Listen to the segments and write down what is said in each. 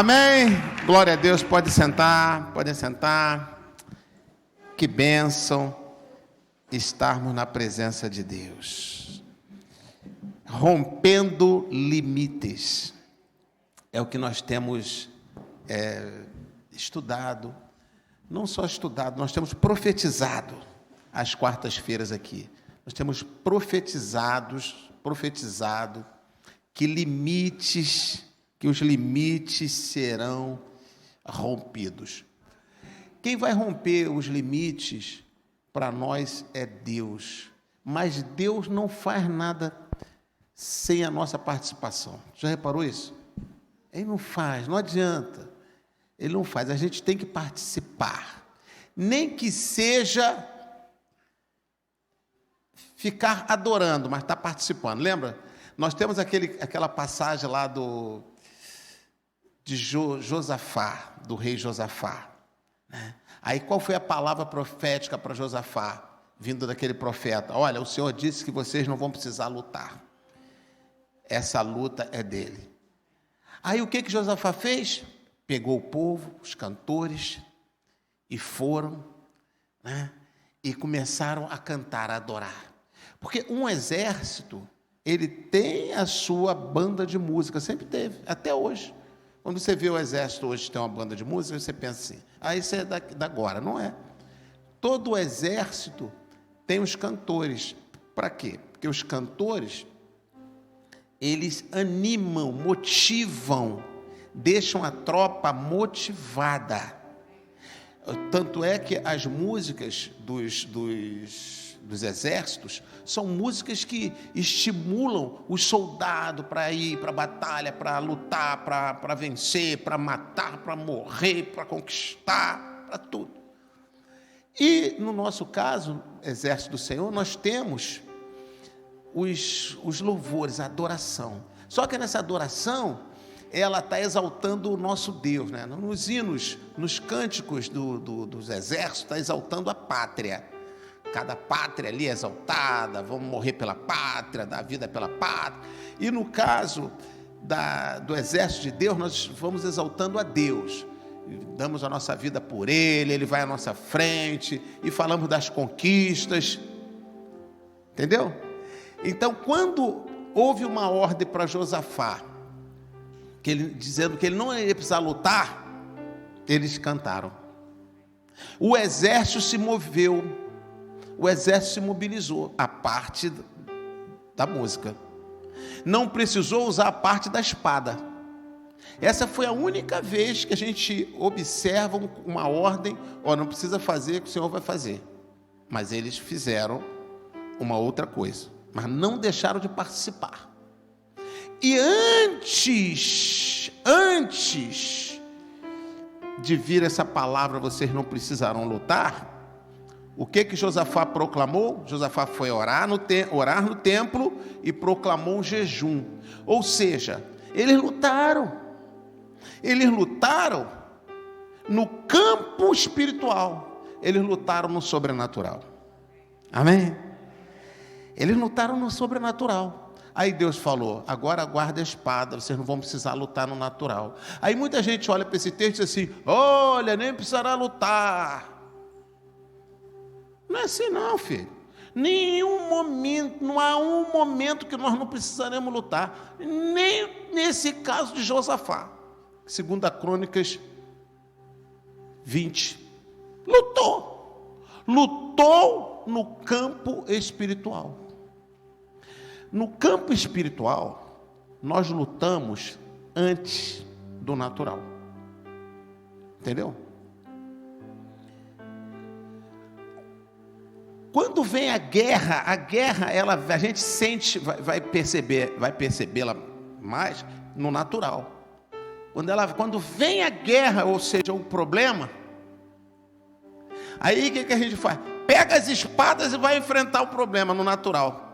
Amém? Glória a Deus, podem sentar. Que bênção estarmos na presença de Deus. Rompendo limites. É o que nós temos estudado. Não só estudado, nós temos profetizado às quartas-feiras aqui. Nós temos profetizado que os limites serão rompidos. Quem vai romper os limites para nós é Deus. Mas Deus não faz nada sem a nossa participação. Já reparou isso? Ele não faz, não adianta. Ele não faz, a gente tem que participar. Nem que seja ficar adorando, mas está participando. Lembra? Nós temos aquela passagem lá de Josafá, do rei Josafá. Né? Aí qual foi a palavra profética para Josafá, vindo daquele profeta? Olha, o Senhor disse que vocês não vão precisar lutar. Essa luta é dele. Aí o que Josafá fez? Pegou o povo, os cantores, e foram, né? E começaram a cantar, a adorar. Porque um exército, ele tem a sua banda de música, sempre teve, até hoje. Quando você vê o exército hoje tem uma banda de música, você pensa assim, isso é da agora. Não é. Todo o exército tem os cantores. Para quê? Porque os cantores, eles animam, motivam, deixam a tropa motivada. Tanto é que as músicas dos exércitos são músicas que estimulam os soldados para ir para a batalha, para lutar, para vencer, para matar, para morrer, para conquistar, para tudo. E no nosso caso, Exército do Senhor, nós temos os louvores, a adoração. Só que nessa adoração, ela está exaltando o nosso Deus, né? Nos hinos, nos cânticos dos exércitos, está exaltando a pátria. Cada pátria ali é exaltada, vamos morrer pela pátria, dar vida pela pátria. E no caso do exército de Deus, nós vamos exaltando a Deus. Damos a nossa vida por Ele, Ele vai à nossa frente, e falamos das conquistas. Entendeu? Então, quando houve uma ordem para Josafá, dizendo que ele não ia precisar lutar, eles cantaram. O exército se moveu, o exército se mobilizou, a parte da música. Não precisou usar a parte da espada. Essa foi a única vez que a gente observa uma ordem, não precisa fazer, que o Senhor vai fazer. Mas eles fizeram uma outra coisa, mas não deixaram de participar. E antes de vir essa palavra, vocês não precisarão lutar, o que Josafá proclamou? Josafá foi orar no templo e proclamou um jejum. Ou seja, eles lutaram no campo espiritual, eles lutaram no sobrenatural. Amém? Eles lutaram no sobrenatural. Aí Deus falou, agora guarda a espada, vocês não vão precisar lutar no natural. Aí muita gente olha para esse texto e diz assim, olha, nem precisará lutar. Não é assim não, filho. Nenhum momento, não há um momento que nós não precisaremos lutar. Nem nesse caso de Josafá. 2 Crônicas 20. Lutou no campo espiritual. No campo espiritual, nós lutamos antes do natural. Entendeu? Quando vem a guerra, a gente sente, vai percebê-la mais no natural. Quando vem a guerra, ou seja, o problema, aí o que a gente faz? Pega as espadas e vai enfrentar o problema no natural.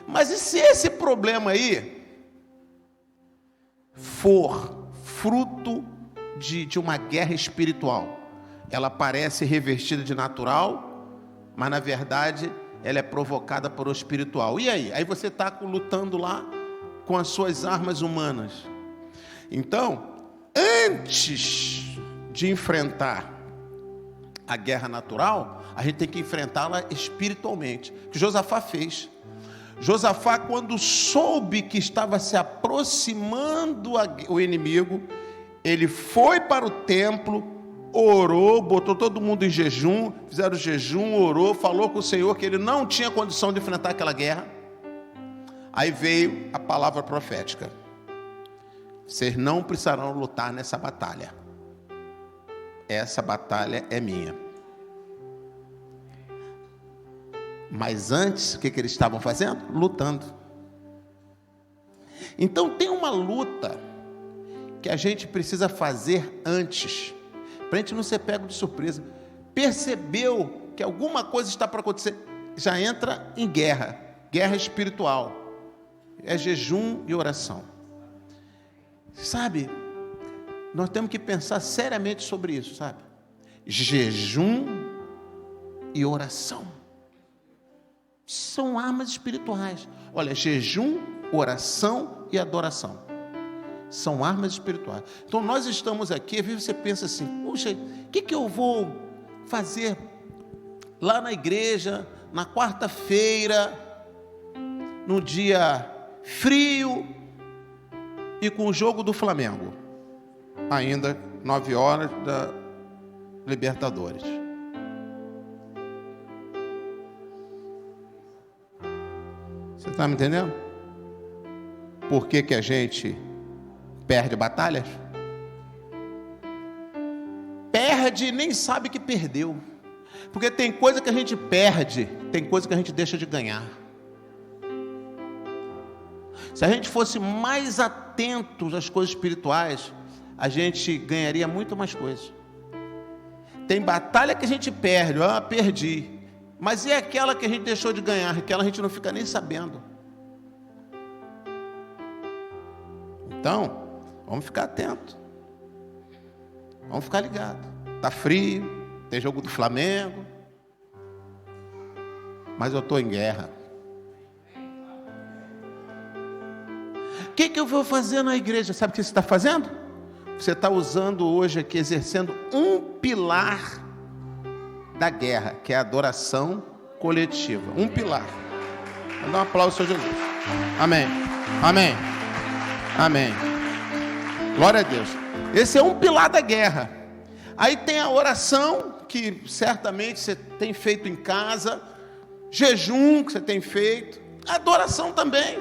Mas e se esse problema aí for fruto de uma guerra espiritual? Ela parece revestida de natural, mas na verdade ela é provocada por o espiritual. E aí? Aí você está lutando lá com as suas armas humanas. Então, antes de enfrentar a guerra natural, a gente tem que enfrentá-la espiritualmente, o que Josafá fez. Josafá, quando soube que estava se aproximando o inimigo, ele foi para o templo, orou, botou todo mundo em jejum, fizeram jejum, orou, falou com o Senhor que ele não tinha condição de enfrentar aquela guerra. Aí veio a palavra profética: vocês não precisarão lutar nessa batalha, essa batalha é minha. Mas antes, o que eles estavam fazendo? Lutando. Então tem uma luta que a gente precisa fazer antes, para a gente não ser pego de surpresa. Percebeu que alguma coisa está para acontecer, já entra em guerra, guerra espiritual. É jejum e oração. Sabe, nós temos que pensar seriamente sobre isso, sabe? Jejum e oração são armas espirituais. Olha, jejum, oração e adoração são armas espirituais. Então nós estamos aqui, às vezes você pensa assim: puxa, o que eu vou fazer lá na igreja, na quarta-feira, no dia frio e com o jogo do Flamengo, ainda 9 horas da Libertadores? Você está me entendendo? Por que a gente perde batalhas? Perde e nem sabe que perdeu. Porque tem coisa que a gente perde, tem coisa que a gente deixa de ganhar. Se a gente fosse mais atentos às coisas espirituais, a gente ganharia muito mais coisas. Tem batalha que a gente perde, perdi. Mas e aquela que a gente deixou de ganhar? Aquela a gente não fica nem sabendo. Então, vamos ficar atentos. Vamos ficar ligados. Está frio, tem jogo do Flamengo, mas eu estou em guerra. O que eu vou fazer na igreja? Sabe o que você está fazendo? Você está usando hoje aqui, exercendo um pilar da guerra, que é a adoração coletiva. Um pilar. Vou dar um aplauso ao Senhor Jesus. Amém. Amém. Amém. Glória a Deus. Esse é um pilar da guerra. Aí tem a oração, que certamente você tem feito em casa. Jejum, que você tem feito. Adoração também.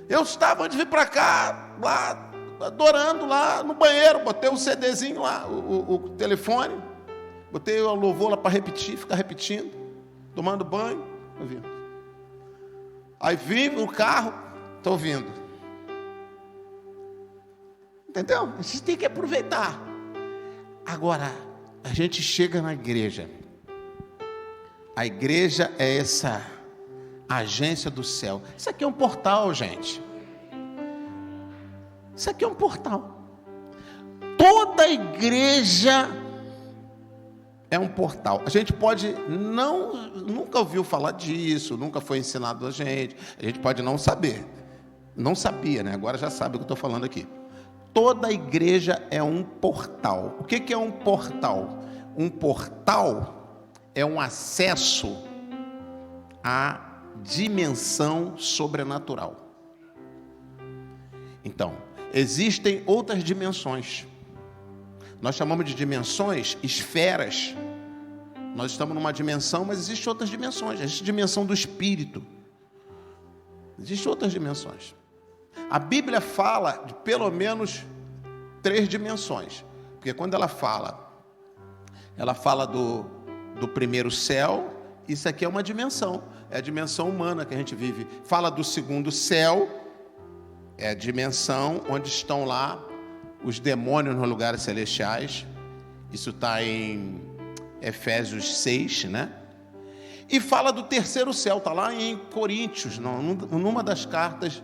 Eu estava antes de vir para cá, lá, adorando lá no banheiro. Botei o CDzinho lá, o telefone. Botei o louvor lá para repetir, ficar repetindo, tomando banho, ouvindo. Aí vim no carro, estou ouvindo. Entendeu? A gente tem que aproveitar. Agora, a gente chega na igreja. A igreja é essa agência do céu. Isso aqui é um portal, gente. Isso aqui é um portal. Toda igreja é um portal. A gente pode nunca ouviu falar disso, nunca foi ensinado a gente pode não saber. Não sabia, né? Agora já sabe o que eu estou falando aqui. Toda igreja é um portal. O que é um portal? Um portal é um acesso à dimensão sobrenatural. Então, existem outras dimensões. Nós chamamos de dimensões, esferas. Nós estamos numa dimensão, mas existem outras dimensões. Existe a dimensão do espírito. Existem outras dimensões. A Bíblia fala de pelo menos 3 dimensões. Porque quando ela fala do primeiro céu, isso aqui é uma dimensão. É a dimensão humana que a gente vive. Fala do segundo céu, é a dimensão onde estão lá os demônios nos lugares celestiais. Isso está em Efésios 6, né? E fala do terceiro céu, está lá em Coríntios, numa das cartas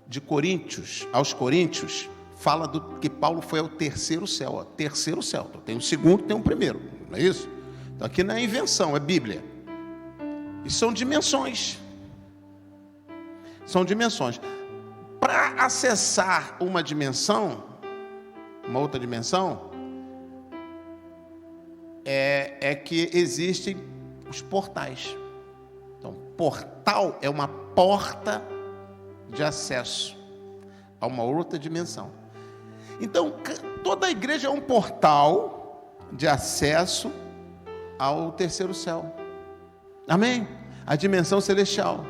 de Coríntios, aos Coríntios, fala do que Paulo foi ao terceiro céu. Ó, terceiro céu, tem um segundo, tem um primeiro, não é isso? Então aqui não é invenção, é Bíblia. E são dimensões. São dimensões. Para acessar uma dimensão, uma outra dimensão, é que existem os portais. Então, portal é uma porta de acesso a uma outra dimensão. Então, toda a igreja é um portal de acesso ao terceiro céu. Amém? A dimensão celestial.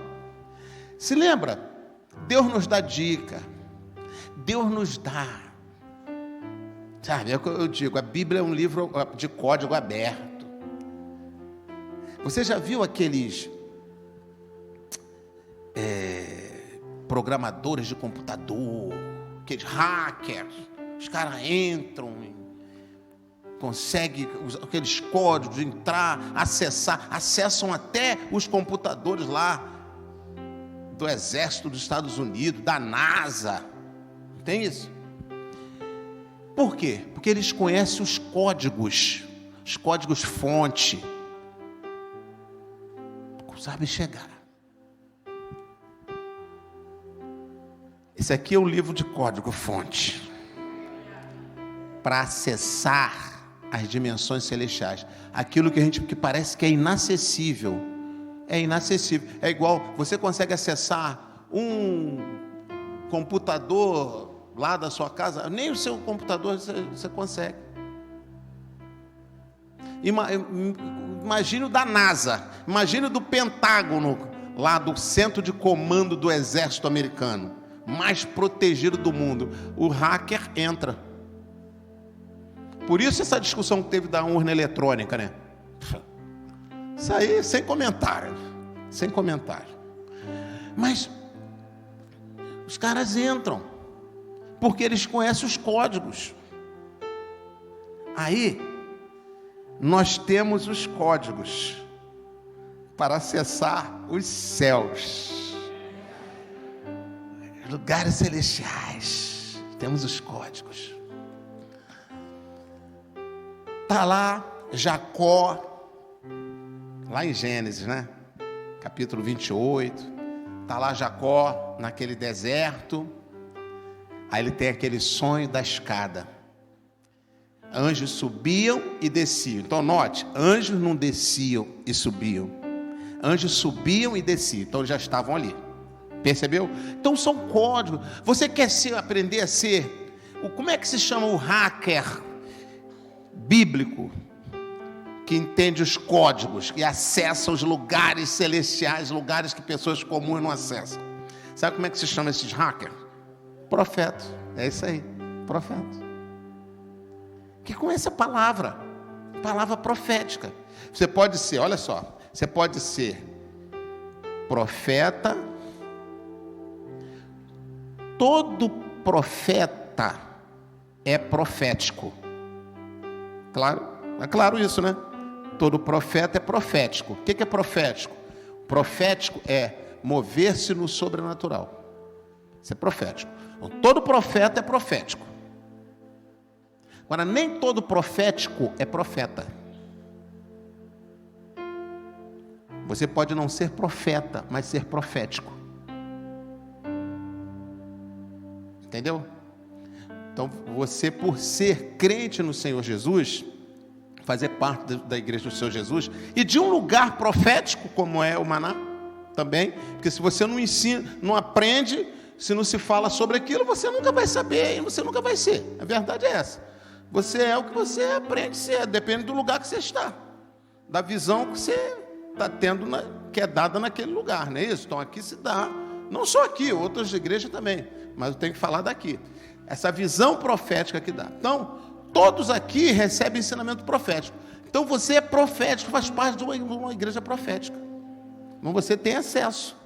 Se lembra? Deus nos dá dica. Deus nos dá. Sabe, é o que eu digo, a Bíblia é um livro de código aberto. Você já viu aqueles programadores de computador, aqueles hackers? Os caras entram, conseguem aqueles códigos, entrar, acessam até os computadores lá do Exército dos Estados Unidos, da NASA. Tem isso? Por quê? Porque eles conhecem os códigos fonte. Sabe chegar. Esse aqui é o livro de código fonte para acessar as dimensões celestiais. Aquilo que parece que é inacessível. É inacessível. É igual, você consegue acessar um computador lá da sua casa, nem o seu computador você consegue. Imagine o da NASA, imagine o do Pentágono, lá do centro de comando do exército americano, mais protegido do mundo. O hacker entra. Por isso essa discussão que teve da urna eletrônica, né? Isso aí, sem comentário. Sem comentário. Mas os caras entram, porque eles conhecem os códigos. Aí, nós temos os códigos para acessar os céus, lugares celestiais. Temos os códigos. Está lá Jacó, lá em Gênesis, né? Capítulo 28. Está lá Jacó naquele deserto. Aí ele tem aquele sonho da escada. Anjos subiam e desciam. Então note, anjos não desciam e subiam. Anjos subiam e desciam. Então já estavam ali. Percebeu? Então são códigos. Você quer aprender a ser... Como é que se chama o hacker bíblico? Que entende os códigos e acessa os lugares celestiais, lugares que pessoas comuns não acessam. Sabe como é que se chama esses hackers? Profeta. É isso aí. Profeta. Que conhece a palavra profética. Você pode ser, olha só, você pode ser profeta. Todo profeta é profético. Claro, é claro isso, né? Todo profeta é profético. O que é profético? Profético é mover-se no sobrenatural. Isso é profético. Então, todo profeta é profético. Agora, nem todo profético é profeta. Você pode não ser profeta, mas ser profético. Entendeu? Então, você, por ser crente no Senhor Jesus, fazer parte da igreja do Senhor Jesus, e de um lugar profético, como é o Maná, também, porque se você não ensina, não aprende, se não se fala sobre aquilo, você nunca vai saber, você nunca vai ser. A verdade é essa. Você é o que você aprende a ser, depende do lugar que você está, da visão que você está tendo, que é dada naquele lugar, não é isso? Então aqui se dá, não só aqui, outras igrejas também, mas eu tenho que falar daqui, essa visão profética que dá. Então, todos aqui recebem ensinamento profético. Então você é profético, faz parte de uma igreja profética. Então você tem acesso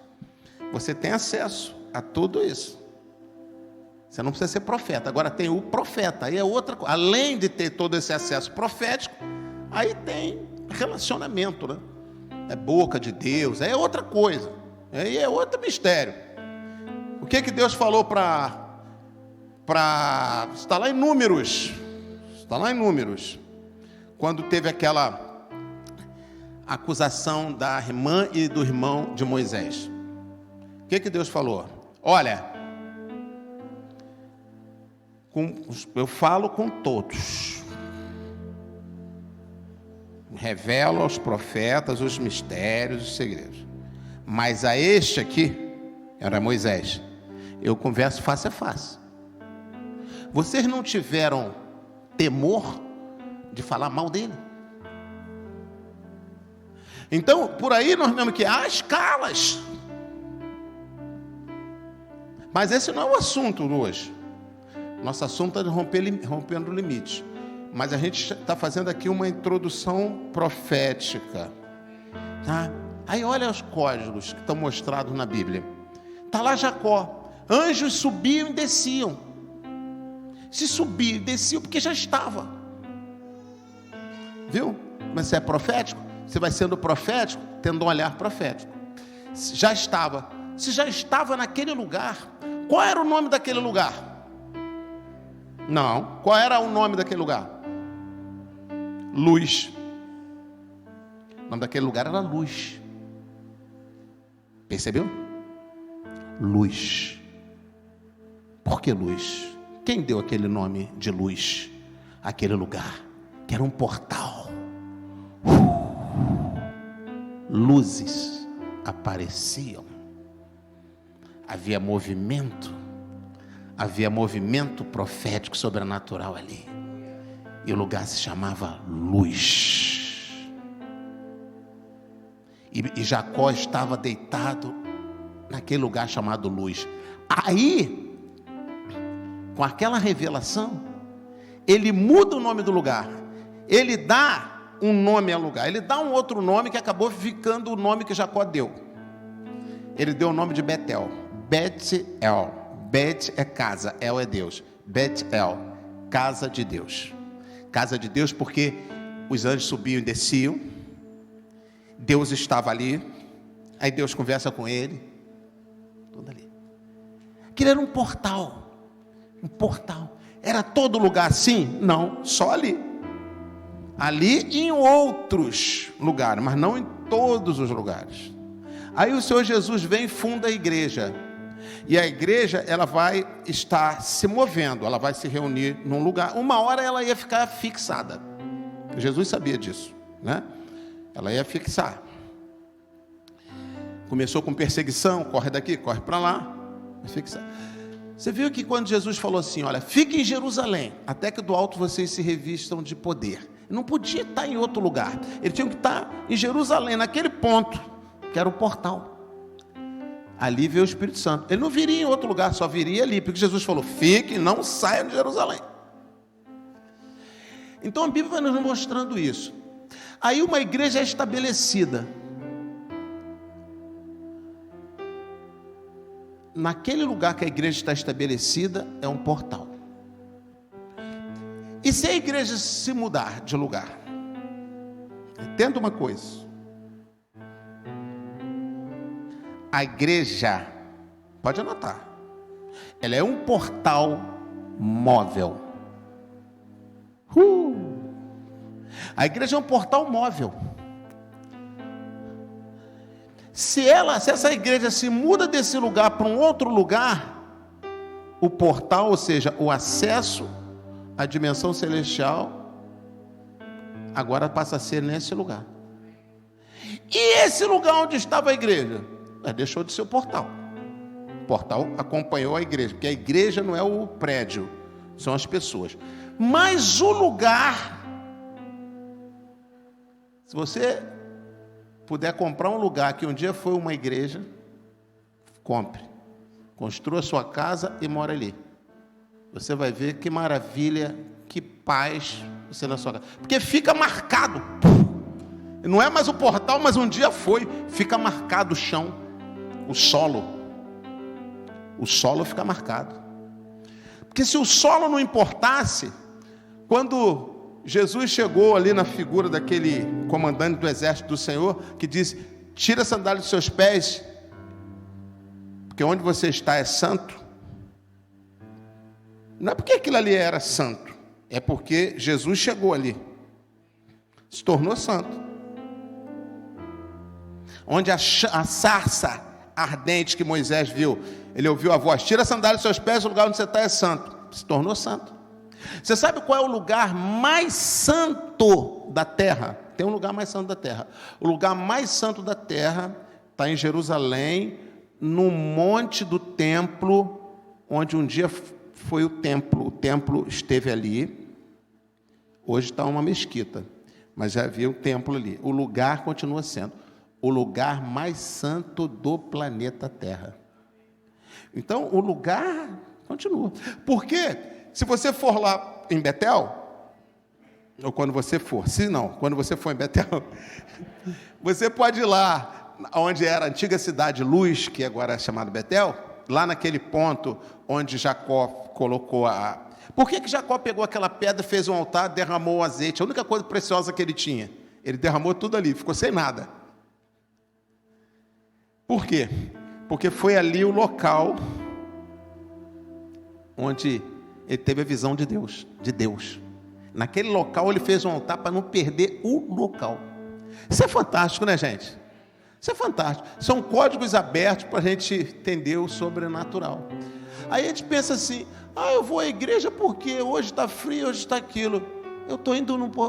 a tudo isso. Você não precisa ser profeta. Agora tem o profeta, aí é outra coisa. Além de ter todo esse acesso profético, aí tem relacionamento, né? É boca de Deus, aí é outra coisa. Aí é outro mistério. O que Deus falou está lá em Números. Está lá em Números. Quando teve aquela acusação da irmã e do irmão de Moisés. O que Deus falou? Olha, Eu falo com todos. Revelo aos profetas os mistérios, os segredos. Mas a este aqui, era Moisés, eu converso face a face. Vocês não tiveram temor de falar mal dele? Então, por aí nós vemos que há escalas. Mas esse não é o assunto hoje. Nosso assunto é rompendo limites. Mas a gente está fazendo aqui uma introdução profética. Tá? Aí olha os códigos que estão mostrados na Bíblia. Está lá Jacó. Anjos subiam e desciam. Se subiam e desciam porque já estava. Viu? Mas você é profético? Você vai sendo profético, tendo um olhar profético. Já estava. Se já estava naquele lugar, qual era o nome daquele lugar? Não. Qual era o nome daquele lugar? Luz. O nome daquele lugar era Luz. Percebeu? Luz. Por que Luz? Quem deu aquele nome de Luz? Aquele lugar, que era um portal. Luzes apareciam. Havia movimento profético sobrenatural ali. E o lugar se chamava Luz. E Jacó estava deitado naquele lugar chamado Luz. Aí, com aquela revelação, ele muda o nome do lugar. Ele dá um nome ao lugar. Ele dá um outro nome que acabou ficando o nome que Jacó deu. Ele deu o nome de Betel. Bet-El. Bet é casa, El é Deus. Bet-El, casa de Deus. Casa de Deus porque os anjos subiam e desciam. Deus estava ali. Aí Deus conversa com ele. Tudo ali. Aquilo era um portal. Um portal. Era todo lugar assim? Não, só ali. Ali e em outros lugares, mas não em todos os lugares. Aí o Senhor Jesus vem e funda a igreja. E a igreja, ela vai estar se movendo, ela vai se reunir num lugar. Uma hora ela ia ficar fixada. Jesus sabia disso, né? Ela ia fixar. Começou com perseguição, corre daqui, corre para lá. Vai fixar. Você viu que quando Jesus falou assim, olha, fique em Jerusalém, até que do alto vocês se revistam de poder. Ele não podia estar em outro lugar. Ele tinha que estar em Jerusalém, naquele ponto, que era o portal. Ali veio o Espírito Santo. Ele não viria em outro lugar, só viria ali, porque Jesus falou, fique e não saia de Jerusalém. Então a Bíblia vai nos mostrando isso. Aí uma igreja é estabelecida. Naquele lugar que a igreja está estabelecida, é um portal. E se a igreja se mudar de lugar? Entenda uma coisa. A igreja, pode anotar, ela é um portal móvel. A igreja é um portal móvel. Se essa igreja se muda desse lugar para um outro lugar, o portal, ou seja, o acesso à dimensão celestial, agora passa a ser nesse lugar. E esse lugar onde estava a igreja? Deixou de ser o portal. O portal acompanhou a igreja, porque a igreja não é o prédio, são as pessoas. Mas o lugar, se você puder comprar um lugar que um dia foi uma igreja, compre. Construa sua casa e mora ali. Você vai ver que maravilha, que paz você na sua casa. Porque fica marcado. Não é mais o portal, mas um dia foi. Fica marcado o chão. O solo fica marcado. Porque se o solo não importasse, quando Jesus chegou ali na figura daquele comandante do exército do Senhor, que disse, tira a sandália dos seus pés, porque onde você está é santo. Não é porque aquilo ali era santo, é porque Jesus chegou ali, se tornou santo. Onde a sarça ardente que Moisés viu, ele ouviu a voz, tira a sandália dos seus pés, o lugar onde você está é santo. se tornou santo. Você sabe qual é o lugar mais santo da terra? Tem um lugar mais santo da terra. O lugar mais santo da terra está em Jerusalém, no monte do templo, onde um dia foi o templo esteve ali. Hoje está uma mesquita, mas já havia um templo ali. O lugar continua sendo o lugar mais santo do planeta Terra. Então, o lugar continua. Porque, se você for lá em Betel, ou quando você for, quando você for em Betel, você pode ir lá, onde era a antiga cidade Luz, que agora é chamada Betel, lá naquele ponto onde Jacó colocou a... Por que Jacó pegou aquela pedra, fez um altar, derramou o azeite? A única coisa preciosa que ele tinha. Ele derramou tudo ali, ficou sem nada. Por quê? Porque foi ali o local onde ele teve a visão de Deus. Naquele local ele fez um altar para não perder o local. Isso é fantástico, né, gente? Isso é fantástico. São códigos abertos para a gente entender o sobrenatural. Aí a gente pensa assim, eu vou à igreja porque hoje está frio, hoje está aquilo. Eu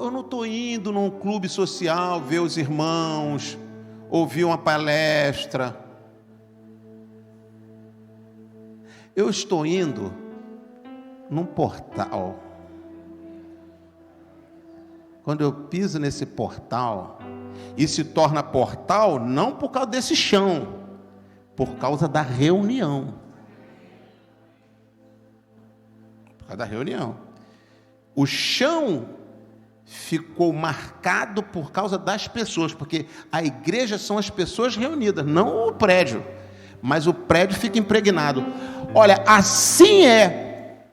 não estou indo num clube social, ver os irmãos, ouvir uma palestra. Eu estou indo num portal. Quando eu piso nesse portal, e se torna portal não por causa desse chão, por causa da reunião. Por causa da reunião. O chão ficou marcado por causa das pessoas, porque a igreja são as pessoas reunidas, não o prédio, mas o prédio fica impregnado. Olha, assim é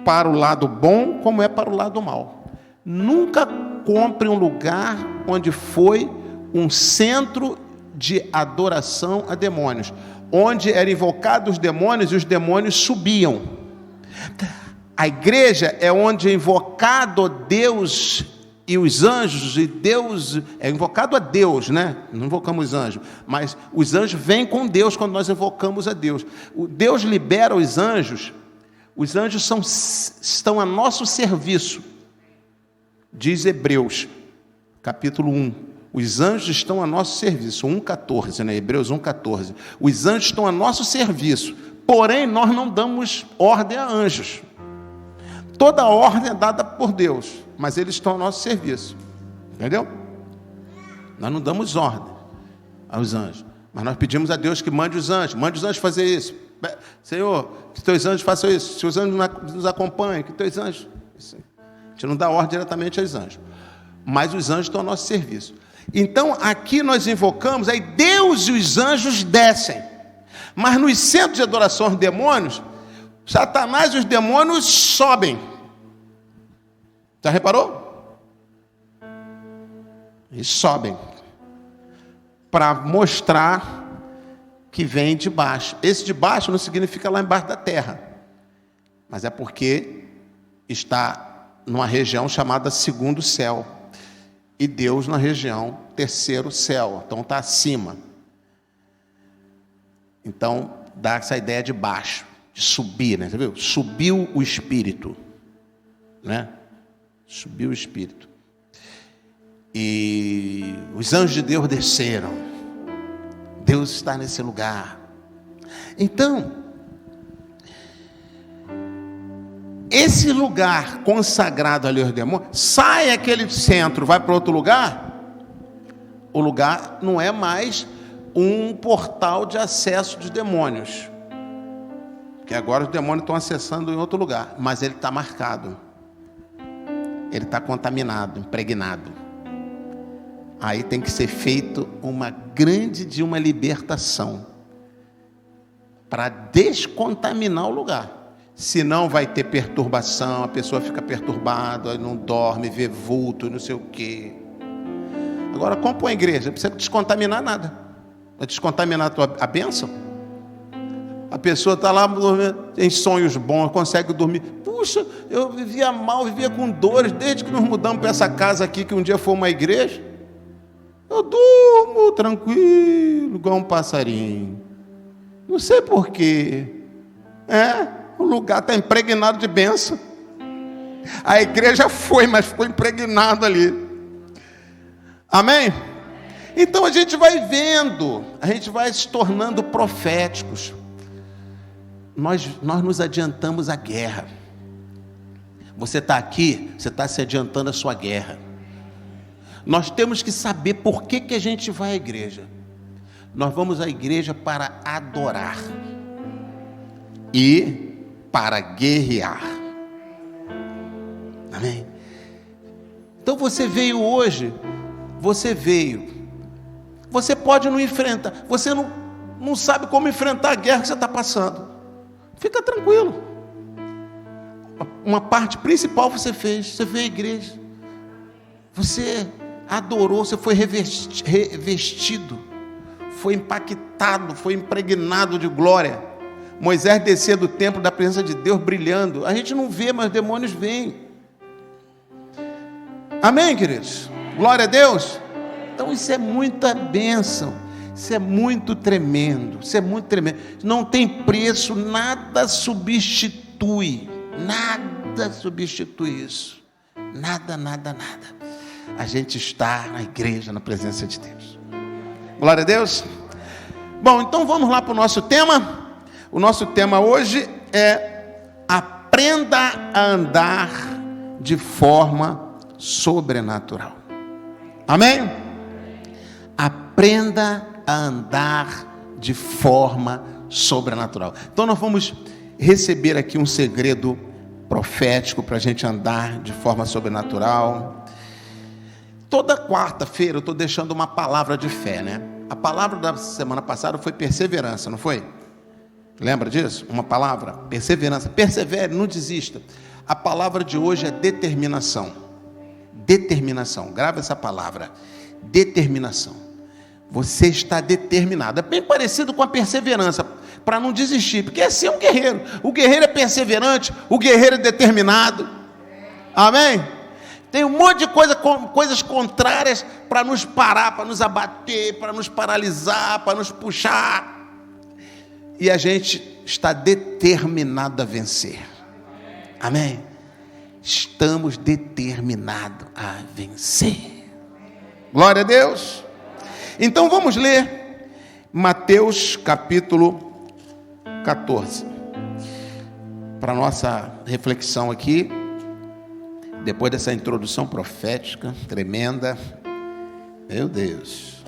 para o lado bom como é para o lado mal. Nunca compre um lugar onde foi um centro de adoração a demônios, onde eram invocados os demônios e os demônios subiam. A igreja é onde é invocado Deus e os anjos, e Deus é invocado a Deus, né? Não invocamos os anjos, mas os anjos vêm com Deus quando nós invocamos a Deus. Deus libera os anjos estão a nosso serviço, diz Hebreus, capítulo 1. Os anjos estão a nosso serviço, 1,14, né? Hebreus 1,14. Os anjos estão a nosso serviço, porém nós não damos ordem a anjos. Toda ordem é dada por Deus, mas eles estão ao nosso serviço. Entendeu? Nós não damos ordem aos anjos, mas nós pedimos a Deus que mande os anjos fazer isso. Senhor, que teus anjos façam isso. Se os anjos nos acompanhem, que teus anjos... A gente não dá ordem diretamente aos anjos, mas os anjos estão ao nosso serviço. Então, aqui nós invocamos, aí Deus e os anjos descem. Mas nos centros de adoração aos demônios, Satanás e os demônios sobem. Já reparou? Eles sobem para mostrar que vem de baixo. Esse de baixo não significa lá embaixo da terra, mas é porque está numa região chamada segundo céu, e Deus na região terceiro céu, então está acima. Então dá essa ideia de baixo, de subir, né? Você viu? Subiu o Espírito, né? Subiu o Espírito. E os anjos de Deus desceram. Deus está nesse lugar. Então, esse lugar consagrado ali aos demônios, sai aquele centro, vai para outro lugar, o lugar não é mais um portal de acesso dos demônios, que agora os demônios estão acessando em outro lugar, mas ele está marcado, ele está contaminado, impregnado. Aí tem que ser feito uma libertação para descontaminar o lugar. Senão vai ter perturbação, a pessoa fica perturbada, não dorme, vê vulto, não sei o quê. Agora, como para a igreja, não precisa descontaminar nada. Vai descontaminar a bênção? A pessoa está lá em sonhos bons, consegue dormir. Puxa, eu vivia mal, vivia com dores, desde que nos mudamos para essa casa aqui, que um dia foi uma igreja. Eu durmo tranquilo, igual um passarinho. Não sei porquê. O lugar está impregnado de bênção. A igreja foi, mas ficou impregnado ali. Amém? Então a gente vai vendo, a gente vai se tornando proféticos. Nós nos adiantamos à guerra. Você está aqui, você está se adiantando à sua guerra. Nós temos que saber por que a gente vai à igreja. Nós vamos à igreja para adorar e para guerrear. Amém? Então você veio hoje, você pode não enfrentar, você não sabe como enfrentar a guerra que você está passando. Fica tranquilo. Uma parte principal você fez, você veio à igreja, você adorou, você foi revestido, foi impactado, foi impregnado de glória. Moisés descia do templo da presença de Deus brilhando. A gente não vê, mas os demônios vêm. Amém, queridos? Glória a Deus. Então isso é muita bênção, isso é muito tremendo, isso é muito tremendo. Não tem preço, nada substitui isso. Nada. A gente está na igreja, na presença de Deus. Glória a Deus. Bom, então vamos lá para o nosso tema. O nosso tema hoje é: aprenda a andar de forma sobrenatural. Amém? Aprenda a andar de forma sobrenatural. Então nós vamos receber aqui um segredo profético para a gente andar de forma sobrenatural. Toda quarta-feira eu estou deixando uma palavra de fé, né? A palavra da semana passada foi perseverança, não foi? Lembra disso? Uma palavra, perseverança. Persevere, não desista. A palavra de hoje é determinação. Determinação, grava essa palavra, determinação. Você está determinado. É bem parecido com a perseverança, para não desistir, porque assim é um guerreiro. O guerreiro é perseverante, o guerreiro é determinado. Amém? Tem um monte de coisas contrárias para nos parar, para nos abater, para nos paralisar, para nos puxar. E a gente está determinado a vencer. Amém? Estamos determinados a vencer. Glória a Deus. Então vamos ler Mateus capítulo 14. Para nossa reflexão aqui, depois dessa introdução profética tremenda. Meu Deus.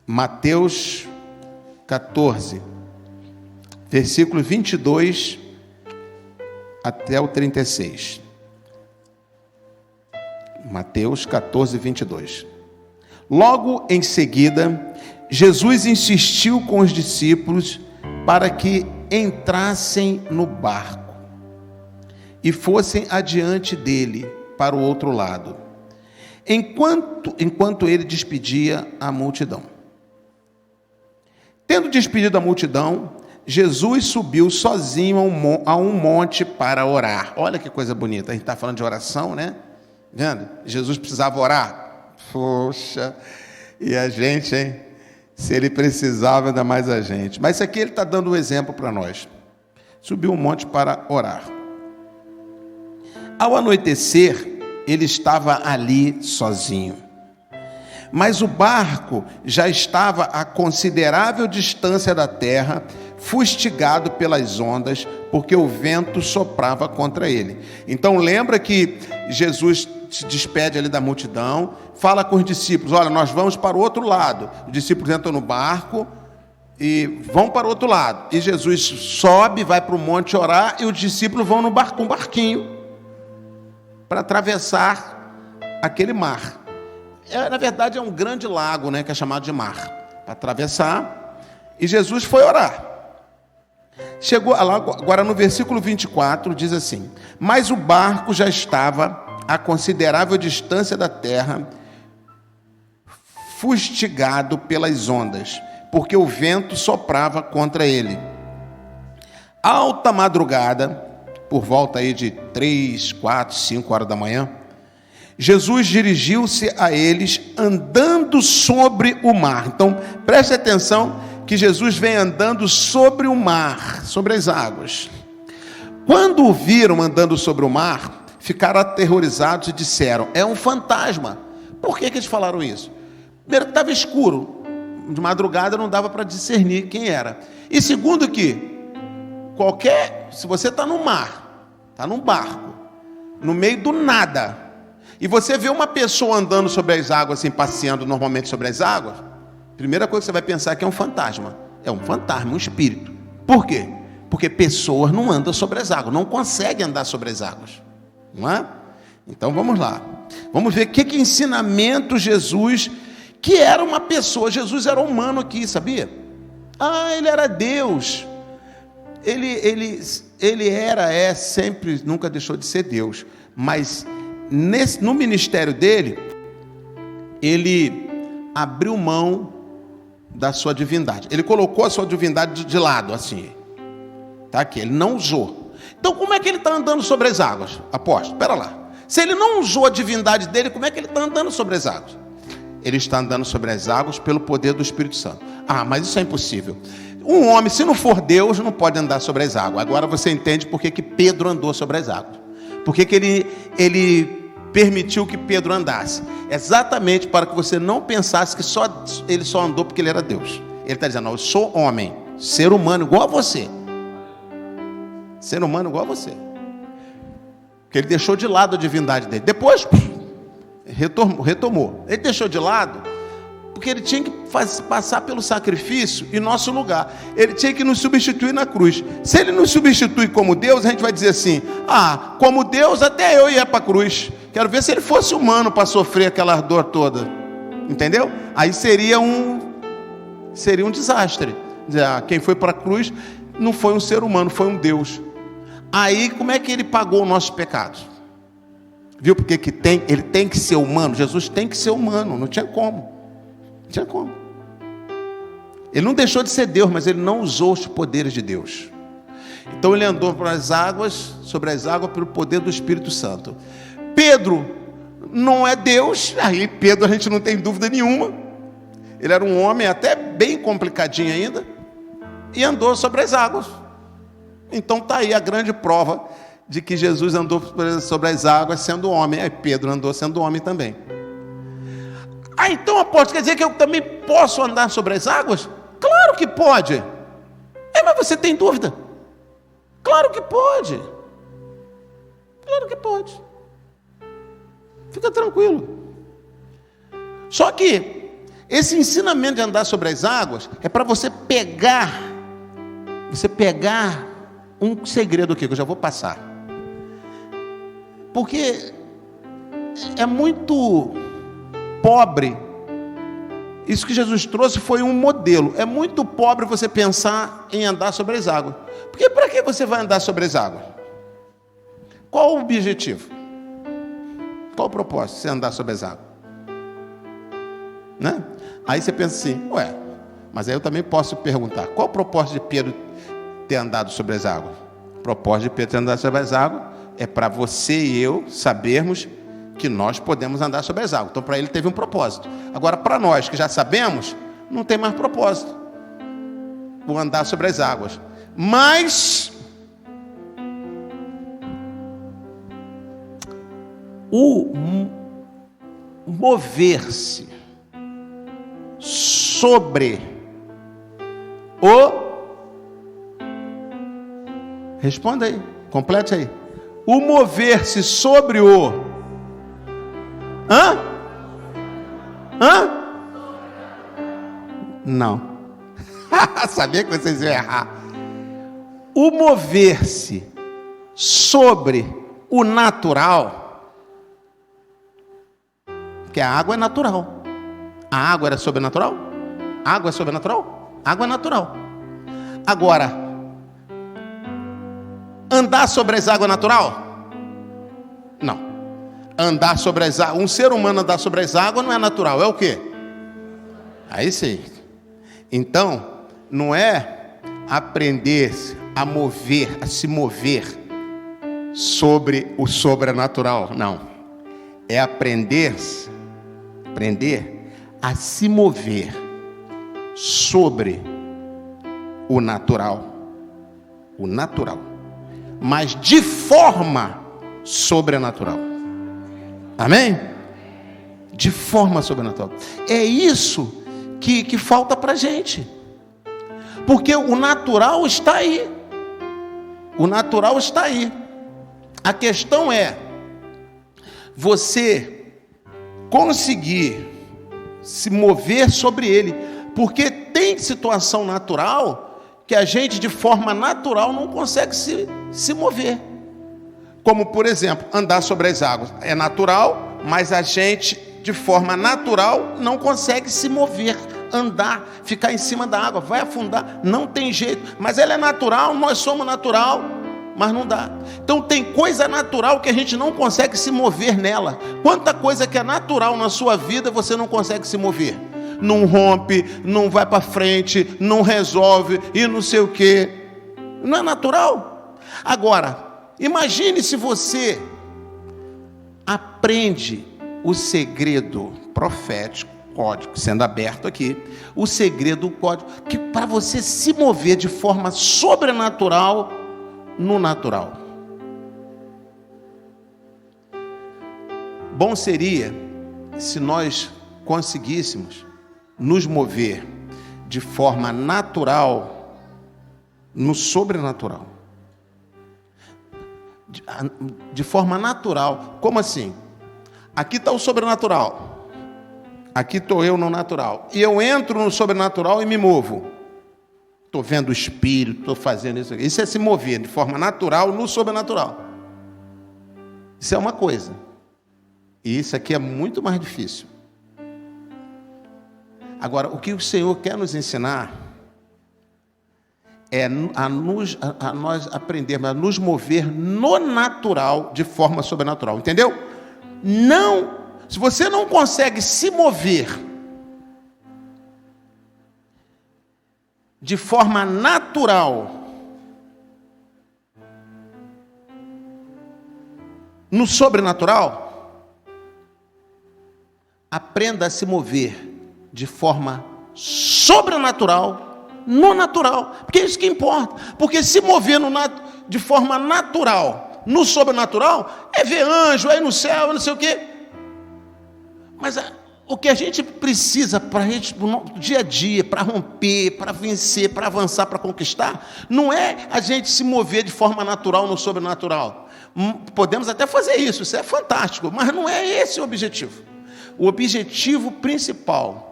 Mateus 14, versículo 22 até o 36. Mateus 14, 22. Logo em seguida, Jesus insistiu com os discípulos para que entrassem no barco e fossem adiante dele para o outro lado, enquanto ele despedia a multidão. Tendo despedido a multidão, Jesus subiu sozinho a um monte para orar. Olha que coisa bonita, a gente está falando de oração, né? Vendo? Jesus precisava orar. Poxa, e a gente, hein? Se ele precisava, ainda mais a gente. Mas isso aqui ele está dando um exemplo para nós. Subiu um monte para orar. Ao anoitecer, ele estava ali sozinho. Mas o barco já estava a considerável distância da terra, fustigado pelas ondas, porque o vento soprava contra ele. Então lembra que Jesus se despede ali da multidão, fala com os discípulos: olha, nós vamos para o outro lado. Os discípulos entram no barco e vão para o outro lado. E Jesus sobe, vai para o monte orar, e os discípulos vão no barco, um barquinho, para atravessar aquele mar. Na verdade é um grande lago, né, que é chamado de mar, para atravessar. E Jesus foi orar. Chegou lá, agora no versículo 24 diz assim: mas o barco já estava a considerável distância da terra, fustigado pelas ondas, porque o vento soprava contra ele. Alta madrugada, por volta aí de 3, 4, 5 horas da manhã, Jesus dirigiu-se a eles andando sobre o mar. Então, preste atenção que Jesus vem andando sobre o mar, sobre as águas. Quando o viram andando sobre o mar, ficaram aterrorizados e disseram: é um fantasma. Por que eles falaram isso? Primeiro, que estava escuro, de madrugada não dava para discernir quem era. E segundo que, se você está no mar, está num barco, no meio do nada, e você vê uma pessoa andando sobre as águas, assim, passeando normalmente sobre as águas, a primeira coisa que você vai pensar é que é um fantasma. É um fantasma, um espírito. Por quê? Porque pessoas não andam sobre as águas, não conseguem andar sobre as águas. Não é? Então vamos lá. Vamos ver que ensinamento Jesus, que era uma pessoa, Jesus era humano aqui, sabia? Ele era Deus. Ele era, sempre, nunca deixou de ser Deus. Mas no ministério dele, ele abriu mão da sua divindade. Ele colocou a sua divindade de lado, assim. Tá aqui, ele não usou. Então como é que ele está andando sobre as águas? Apóstolo, espera lá. Se ele não usou a divindade dele, como é que ele está andando sobre as águas? Ele está andando sobre as águas pelo poder do Espírito Santo. Mas isso é impossível. Um homem, se não for Deus, não pode andar sobre as águas. Agora você entende por que Pedro andou sobre as águas. Por que ele permitiu que Pedro andasse? Exatamente para que você não pensasse que ele só andou porque ele era Deus. Ele está dizendo: eu sou homem, ser humano igual a você. Ser humano igual a você. Porque ele deixou de lado a divindade dele. Depois, retomou. Ele deixou de lado porque ele tinha que passar pelo sacrifício em nosso lugar. Ele tinha que nos substituir na cruz. Se ele nos substitui como Deus, a gente vai dizer assim: como Deus, até eu ia para a cruz. Quero ver se ele fosse humano para sofrer aquela dor toda. Entendeu? Aí seria um desastre. Quem foi para a cruz não foi um ser humano, foi um Deus. Aí como é que ele pagou os nossos pecados? Viu porque ele tem que ser humano? Jesus tem que ser humano, não tinha como. Não tinha como. Ele não deixou de ser Deus, mas ele não usou os poderes de Deus. Então ele andou sobre as águas pelo poder do Espírito Santo. Pedro não é Deus, aí Pedro a gente não tem dúvida nenhuma. Ele era um homem até bem complicadinho ainda, e andou sobre as águas. Então está aí a grande prova de que Jesus andou sobre as águas sendo homem. Aí Pedro andou sendo homem também. Então, apóstolo, quer dizer que eu também posso andar sobre as águas? Claro que pode. Mas você tem dúvida? Claro que pode. Claro que pode. Fica tranquilo. Só que esse ensinamento de andar sobre as águas é para você pegar um segredo aqui, que eu já vou passar. Porque é muito pobre. Isso que Jesus trouxe foi um modelo. É muito pobre você pensar em andar sobre as águas. Porque para que você vai andar sobre as águas? Qual o objetivo? Qual o propósito de você andar sobre as águas? Né? Aí você pensa assim: mas aí eu também posso perguntar: qual o propósito de Pedro ter andado sobre as águas? O propósito de Pedro ter andado sobre as águas é para você e eu sabermos que nós podemos andar sobre as águas. Então para ele teve um propósito. Agora para nós que já sabemos, não tem mais propósito o andar sobre as águas. Mas o mover-se sobre responda aí, complete aí. O mover-se sobre o Não. Sabia que vocês iam errar. O mover-se sobre o natural, porque a água é natural. A água era sobrenatural? A água é sobrenatural? A água é natural. Agora, andar sobre as águas é natural? Não. Andar sobre as águas, um ser humano andar sobre as águas não é natural, é o quê? Aí sim. Então, não é aprender a se mover sobre o sobrenatural, não. É aprender a se mover sobre o natural. O natural. mas de forma sobrenatural. Amém? De forma sobrenatural. É isso que falta para a gente. Porque o natural está aí. O natural está aí. A questão é você conseguir se mover sobre ele. Porque tem situação natural que a gente, de forma natural, não consegue se mover. Como, por exemplo, andar sobre as águas. É natural, mas a gente, de forma natural, não consegue se mover, andar, ficar em cima da água, vai afundar, não tem jeito. Mas ela é natural, nós somos natural, mas não dá. Então tem coisa natural que a gente não consegue se mover nela. Quanta coisa que é natural na sua vida, você não consegue se mover. Não rompe, não vai para frente, não resolve, e não sei o quê. Não é natural. Agora, imagine se você aprende o segredo profético, código sendo aberto aqui, o segredo, o código, que para você se mover de forma sobrenatural no natural. Bom seria se nós conseguíssemos nos mover de forma natural no sobrenatural. De forma natural. Como assim? Aqui está o sobrenatural. Aqui estou eu no natural. E eu entro no sobrenatural e me movo. Estou vendo o espírito, estou fazendo isso aqui. Isso é se mover de forma natural no sobrenatural. Isso é uma coisa. E isso aqui é muito mais difícil. Agora, o que o Senhor quer nos ensinar é a nós aprendermos a nos mover no natural de forma sobrenatural. Entendeu? Não, se você não consegue se mover de forma natural no sobrenatural, aprenda a se mover de forma sobrenatural no natural, porque é isso que importa. Porque se mover de forma natural no sobrenatural é ver anjo, é ir no céu, não sei o quê. Mas o que a gente precisa para a gente, no dia a dia, para romper, para vencer, para avançar, para conquistar, não é a gente se mover de forma natural no sobrenatural. Podemos até fazer isso é fantástico, mas não é esse o objetivo. O objetivo principal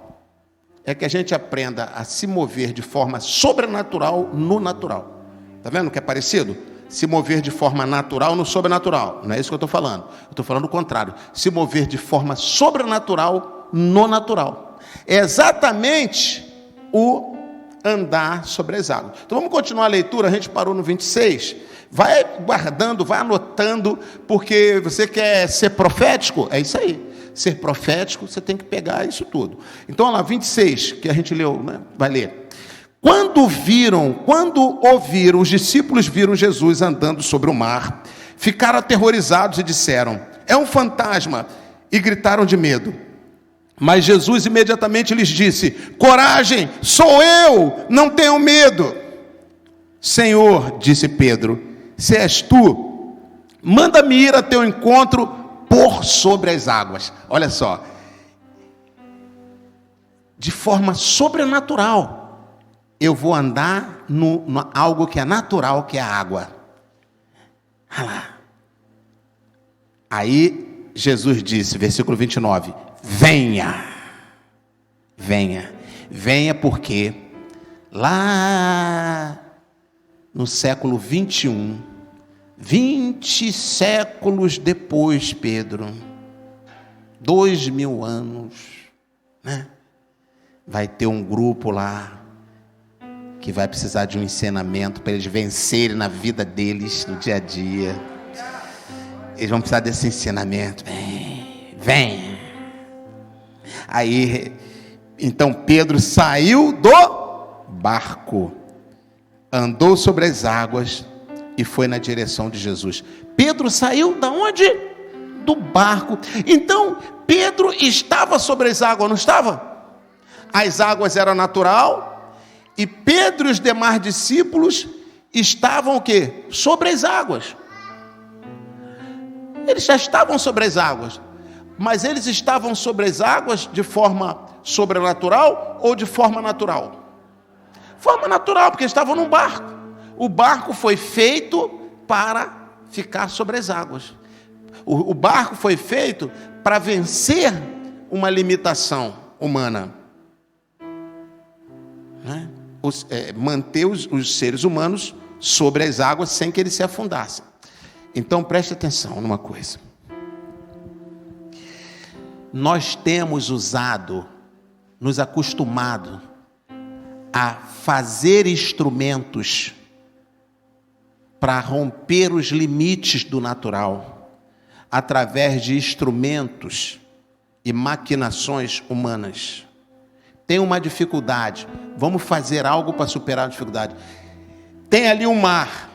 é que a gente aprenda a se mover de forma sobrenatural no natural. Está vendo que é parecido? Se mover de forma natural no sobrenatural. Não é isso que eu estou falando. Eu estou falando o contrário. Se mover de forma sobrenatural no natural. É exatamente o andar sobre as águas. Então vamos continuar a leitura. A gente parou no 26. Vai guardando, vai anotando, porque você quer ser profético? É isso aí. Ser profético, você tem que pegar isso tudo. Então, olha lá, 26, que a gente leu, né? Vai ler. Quando ouviram, os discípulos viram Jesus andando sobre o mar, ficaram aterrorizados e disseram, é um fantasma, e gritaram de medo. Mas Jesus imediatamente lhes disse, coragem, sou eu, não tenham medo. Senhor, disse Pedro, se és tu, manda-me ir a teu encontro por sobre as águas. Olha só, de forma sobrenatural, eu vou andar no algo que é natural, que é a água. Olha lá. Aí Jesus disse, versículo 29, venha, porque lá no século 21, 20 séculos depois, Pedro, 2000 anos, né? Vai ter um grupo lá que vai precisar de um ensinamento para eles vencerem na vida deles, no dia a dia. Eles vão precisar desse ensinamento. Vem. Aí, então Pedro saiu do barco, andou sobre as águas e foi na direção de Jesus. Pedro saiu da onde? Do barco. Então, Pedro estava sobre as águas, não estava? As águas eram natural, e Pedro e os demais discípulos estavam o quê? Sobre as águas. Eles já estavam sobre as águas. Mas eles estavam sobre as águas de forma sobrenatural ou de forma natural? Forma natural, porque estavam num barco. O barco foi feito para ficar sobre as águas. O barco foi feito para vencer uma limitação humana. Né? Manter os seres humanos sobre as águas sem que eles se afundassem. Então preste atenção numa coisa. Nós temos nos acostumado a fazer instrumentos para romper os limites do natural, através de instrumentos e maquinações humanas. Tem uma dificuldade, vamos fazer algo para superar a dificuldade. Tem ali um mar,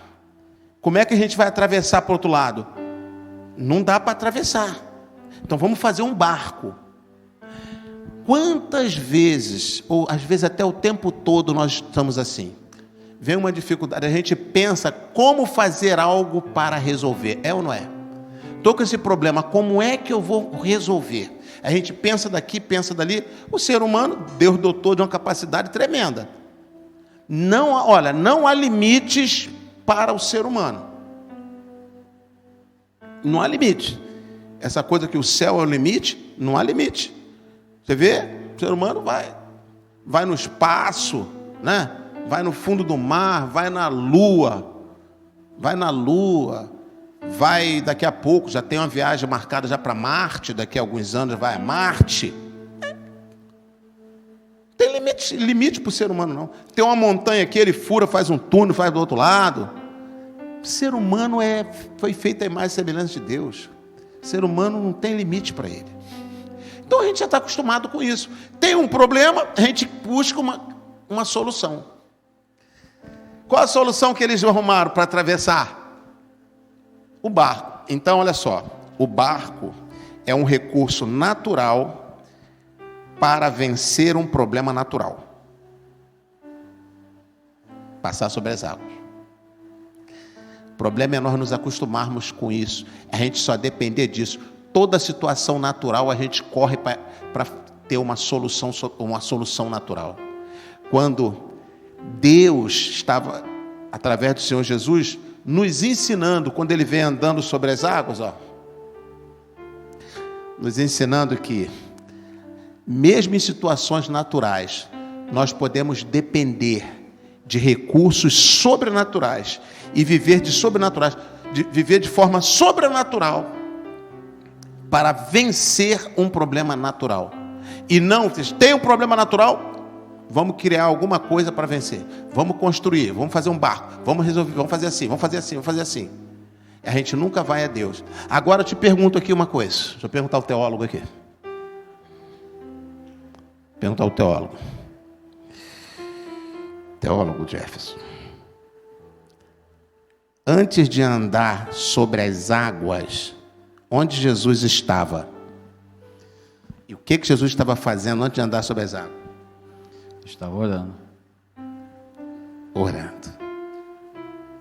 como é que a gente vai atravessar para o outro lado? Não dá para atravessar, então vamos fazer um barco. Quantas vezes, ou às vezes até o tempo todo nós estamos assim, vem uma dificuldade, a gente pensa como fazer algo para resolver, é ou não é? Estou com esse problema, como é que eu vou resolver? A gente pensa daqui, pensa dali. O ser humano, Deus dotou de uma capacidade tremenda. Não há limites para o ser humano. Não há limite. Essa coisa que o céu é o limite, não há limite. Você vê, o ser humano vai no espaço, né? Vai no fundo do mar, vai na lua, vai daqui a pouco, já tem uma viagem marcada já para Marte, daqui a alguns anos vai a Marte. Tem limite para o ser humano não. Tem uma montanha aqui, ele fura, faz um túnel, faz do outro lado. O ser humano foi feito a imagem e semelhança de Deus. O ser humano não tem limite para ele. Então a gente já está acostumado com isso. Tem um problema, a gente busca uma solução. Qual a solução que eles arrumaram para atravessar? O barco. Então, olha só, o barco é um recurso natural para vencer um problema natural. Passar sobre as águas. O problema é nós nos acostumarmos com isso. A gente só depender disso. Toda situação natural a gente corre para ter uma solução natural. Quando Deus estava, através do Senhor Jesus, nos ensinando, quando Ele vem andando sobre as águas, nos ensinando que, mesmo em situações naturais, nós podemos depender de recursos sobrenaturais e viver viver de forma sobrenatural para vencer um problema natural. E não, tem um problema natural, vamos criar alguma coisa para vencer. Vamos construir, vamos fazer um barco, vamos resolver, vamos fazer assim, vamos fazer assim, vamos fazer assim. A gente nunca vai a Deus. Agora eu te pergunto aqui uma coisa. Deixa eu perguntar ao teólogo aqui. Perguntar ao teólogo. Teólogo Jefferson. Antes de andar sobre as águas, onde Jesus estava? E o que Jesus estava fazendo antes de andar sobre as águas? Estava orando. Orando.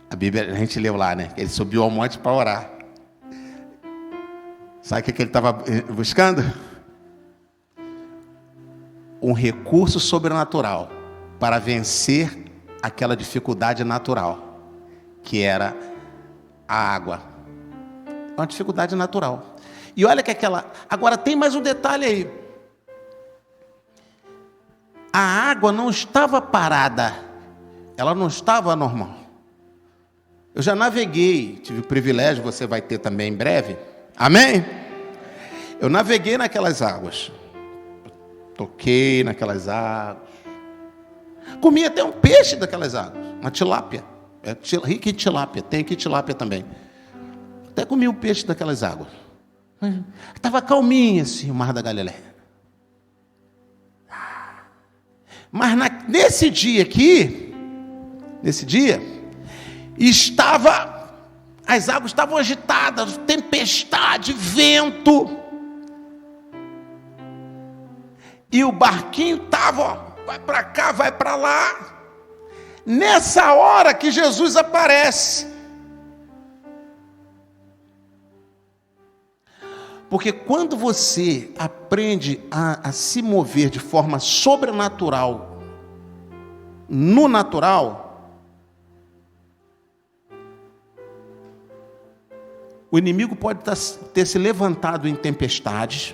A Bíblia, a gente leu lá, né? Ele subiu ao monte para orar. Sabe o que ele estava buscando? Um recurso sobrenatural para vencer aquela dificuldade natural, que era a água. É uma dificuldade natural. E olha que agora tem mais um detalhe aí. A água não estava parada, ela não estava normal. Eu já naveguei, tive o privilégio, você vai ter também em breve, amém? Eu naveguei naquelas águas, toquei naquelas águas, comi até um peixe daquelas águas, uma tilápia, rica em tilápia, tem aqui tilápia também. Até comi um peixe daquelas águas. Estava calminho assim, o Mar da Galileia. Mas nesse dia aqui, as águas estavam agitadas, tempestade, vento. E o barquinho estava, vai para cá, vai para lá. Nessa hora que Jesus aparece. Porque quando você aprende a se mover de forma sobrenatural, no natural, o inimigo pode ter se levantado em tempestades,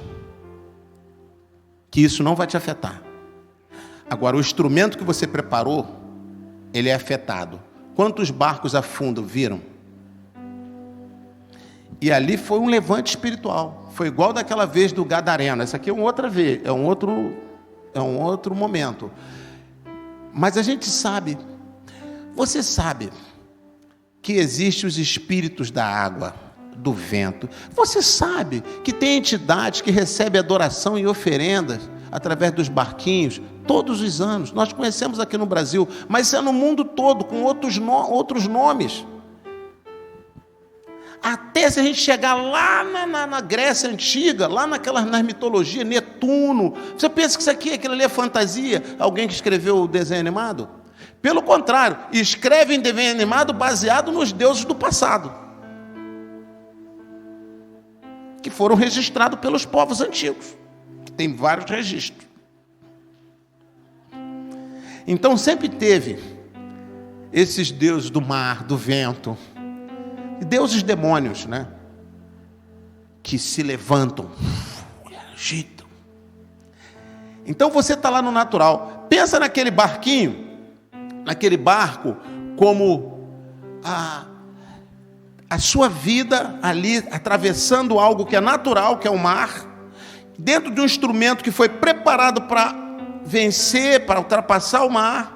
que isso não vai te afetar. Agora, o instrumento que você preparou, ele é afetado. Quantos barcos afundam, viram? E ali foi um levante espiritual. Foi igual daquela vez do Gadareno. Essa aqui é uma outra vez, é um outro momento. Mas a gente sabe, você sabe que existem os espíritos da água, do vento. Você sabe que tem entidades que recebem adoração e oferendas através dos barquinhos todos os anos. Nós conhecemos aqui no Brasil, mas isso é no mundo todo, com outros nomes. Até se a gente chegar lá na Grécia Antiga, lá nas mitologias, Netuno. Você pensa que isso aqui, aquilo ali é fantasia? Alguém que escreveu o desenho animado? Pelo contrário, escrevem desenho animado baseado nos deuses do passado, que foram registrados pelos povos antigos, que tem vários registros. Então sempre teve esses deuses do mar, do vento, e deuses demônios, né? Que se levantam, agitam. Então você está lá no natural. Pensa naquele barquinho, naquele barco, como a sua vida ali, atravessando algo que é natural, que é o mar, dentro de um instrumento que foi preparado para vencer, para ultrapassar o mar.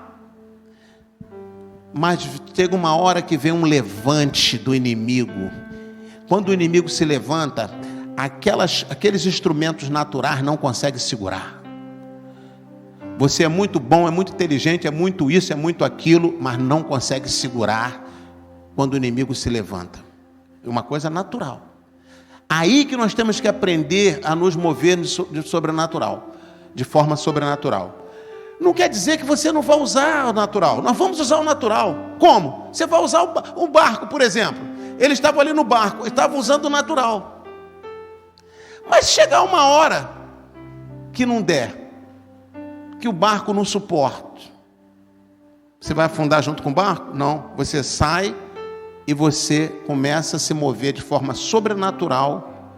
Mas chega uma hora que vem um levante do inimigo. Quando o inimigo se levanta, aqueles instrumentos naturais não conseguem segurar. Você é muito bom, é muito inteligente, é muito isso, é muito aquilo, mas não consegue segurar quando o inimigo se levanta. É uma coisa natural. Aí que nós temos que aprender a nos mover de sobrenatural, de forma sobrenatural. Não quer dizer que você não vai usar o natural. Nós vamos usar o natural. Como? Você vai usar o barco, por exemplo. Eles estavam ali no barco, estavam usando o natural. Mas chegar uma hora que não der, que o barco não suporta, você vai afundar junto com o barco? Não. Você sai e você começa a se mover de forma sobrenatural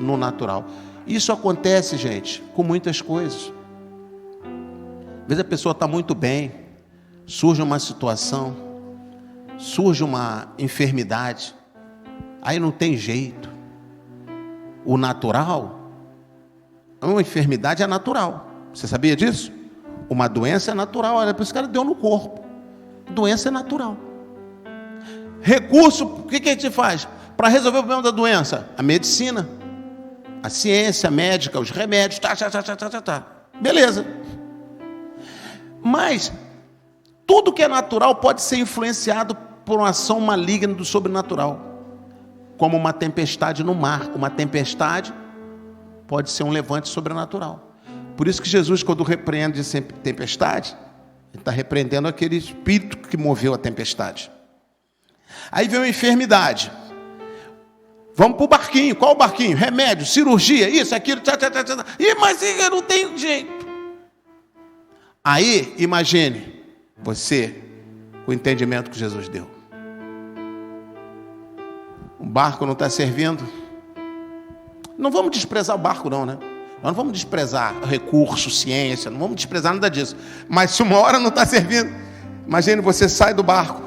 no natural. Isso acontece, gente, com muitas coisas. Às vezes a pessoa está muito bem, surge uma situação, surge uma enfermidade, aí não tem jeito. O natural, uma enfermidade é natural. Você sabia disso? Uma doença é natural, olha, por isso que ela deu no corpo. Doença é natural. Recurso, o que a gente faz? Para resolver o problema da doença? A medicina, a ciência médica, os remédios, tá. Beleza. Mas tudo que é natural pode ser influenciado por uma ação maligna do sobrenatural, como uma tempestade no mar. Uma tempestade pode ser um levante sobrenatural. Por isso que Jesus, quando repreende sempre tempestade, ele está repreendendo aquele espírito que moveu a tempestade. Aí vem uma enfermidade. Vamos para o barquinho. Qual o barquinho? Remédio, cirurgia, isso, aquilo, mas não tem jeito. Aí, imagine você, o entendimento que Jesus deu. O barco não está servindo. Não vamos desprezar o barco não, né? Nós não vamos desprezar recurso, ciência, não vamos desprezar nada disso. Mas se uma hora não está servindo, imagine você sai do barco